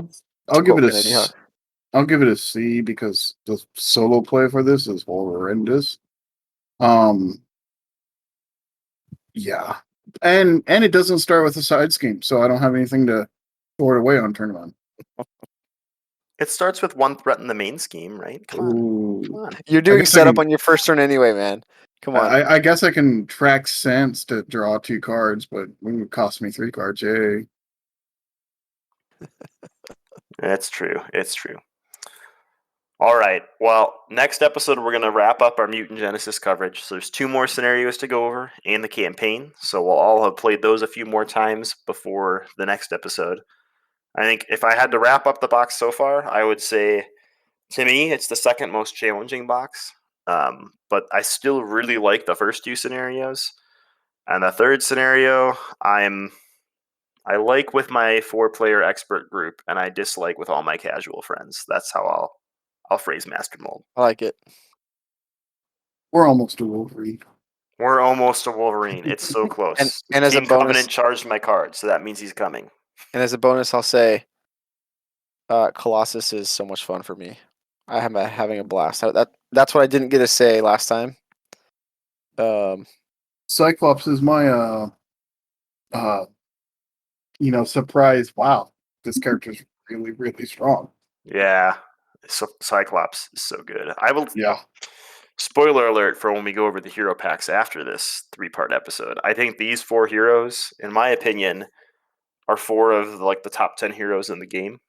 S2: I'll give it a
S3: Kennedy, huh?
S2: I'll give it a C because the solo play for this is horrendous. Um, yeah, and it doesn't start with a side scheme, so I don't have anything to throw it away on turn one.
S1: It starts with 1 threat in the main scheme, right? Come on.
S2: Ooh,
S3: You're
S2: I
S3: doing
S2: guess I
S3: setup
S2: can.
S3: on your first turn anyway, man. Come on.
S2: I guess I can track sense to draw 2 cards, but it would cost me 3 cards. Yay!
S1: It's true. It's true. All right. Well, next episode, we're going to wrap up our Mutant Genesis coverage. So there's 2 more scenarios to go over and the campaign. So we'll all have played those a few more times before the next episode. I think if I had to wrap up the box so far, I would say, to me, it's the second most challenging box. But I still really like the first 2 scenarios. And the third scenario, I like with my 4-player expert group, and I dislike with all my casual friends. That's how I'll phrase Master Mold.
S3: I like it.
S2: We're almost a Wolverine.
S1: We're almost a Wolverine. It's so close.
S3: And as a
S1: Team
S3: bonus,
S1: Covenant charged my card, so that means he's coming.
S3: I'll say, Colossus is so much fun for me. I am having a blast. That's what I didn't get to say last time.
S2: Cyclops is my surprise. Wow, this character's really, really strong.
S1: Yeah, Cyclops is so good. I will.
S2: Yeah.
S1: Spoiler alert for when we go over the hero packs after this 3-part episode. I think these 4 heroes, in my opinion, are 4 of like the top 10 heroes in the game.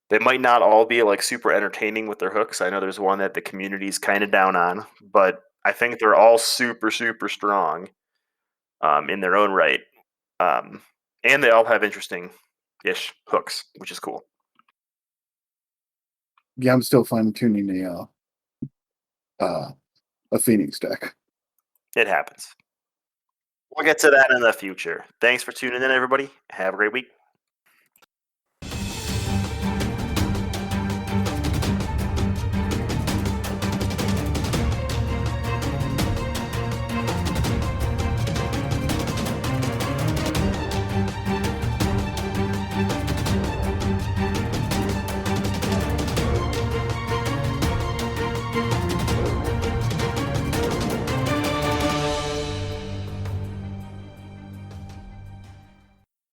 S1: They might not all be like super entertaining with their hooks. I know there's one that the community's kind of down on, but I think they're all super, super strong in their own right. And they all have interesting-ish hooks, which is cool.
S2: Yeah, I'm still fine tuning a Phoenix deck.
S1: It happens. We'll get to that in the future. Thanks for tuning in, everybody. Have a great week.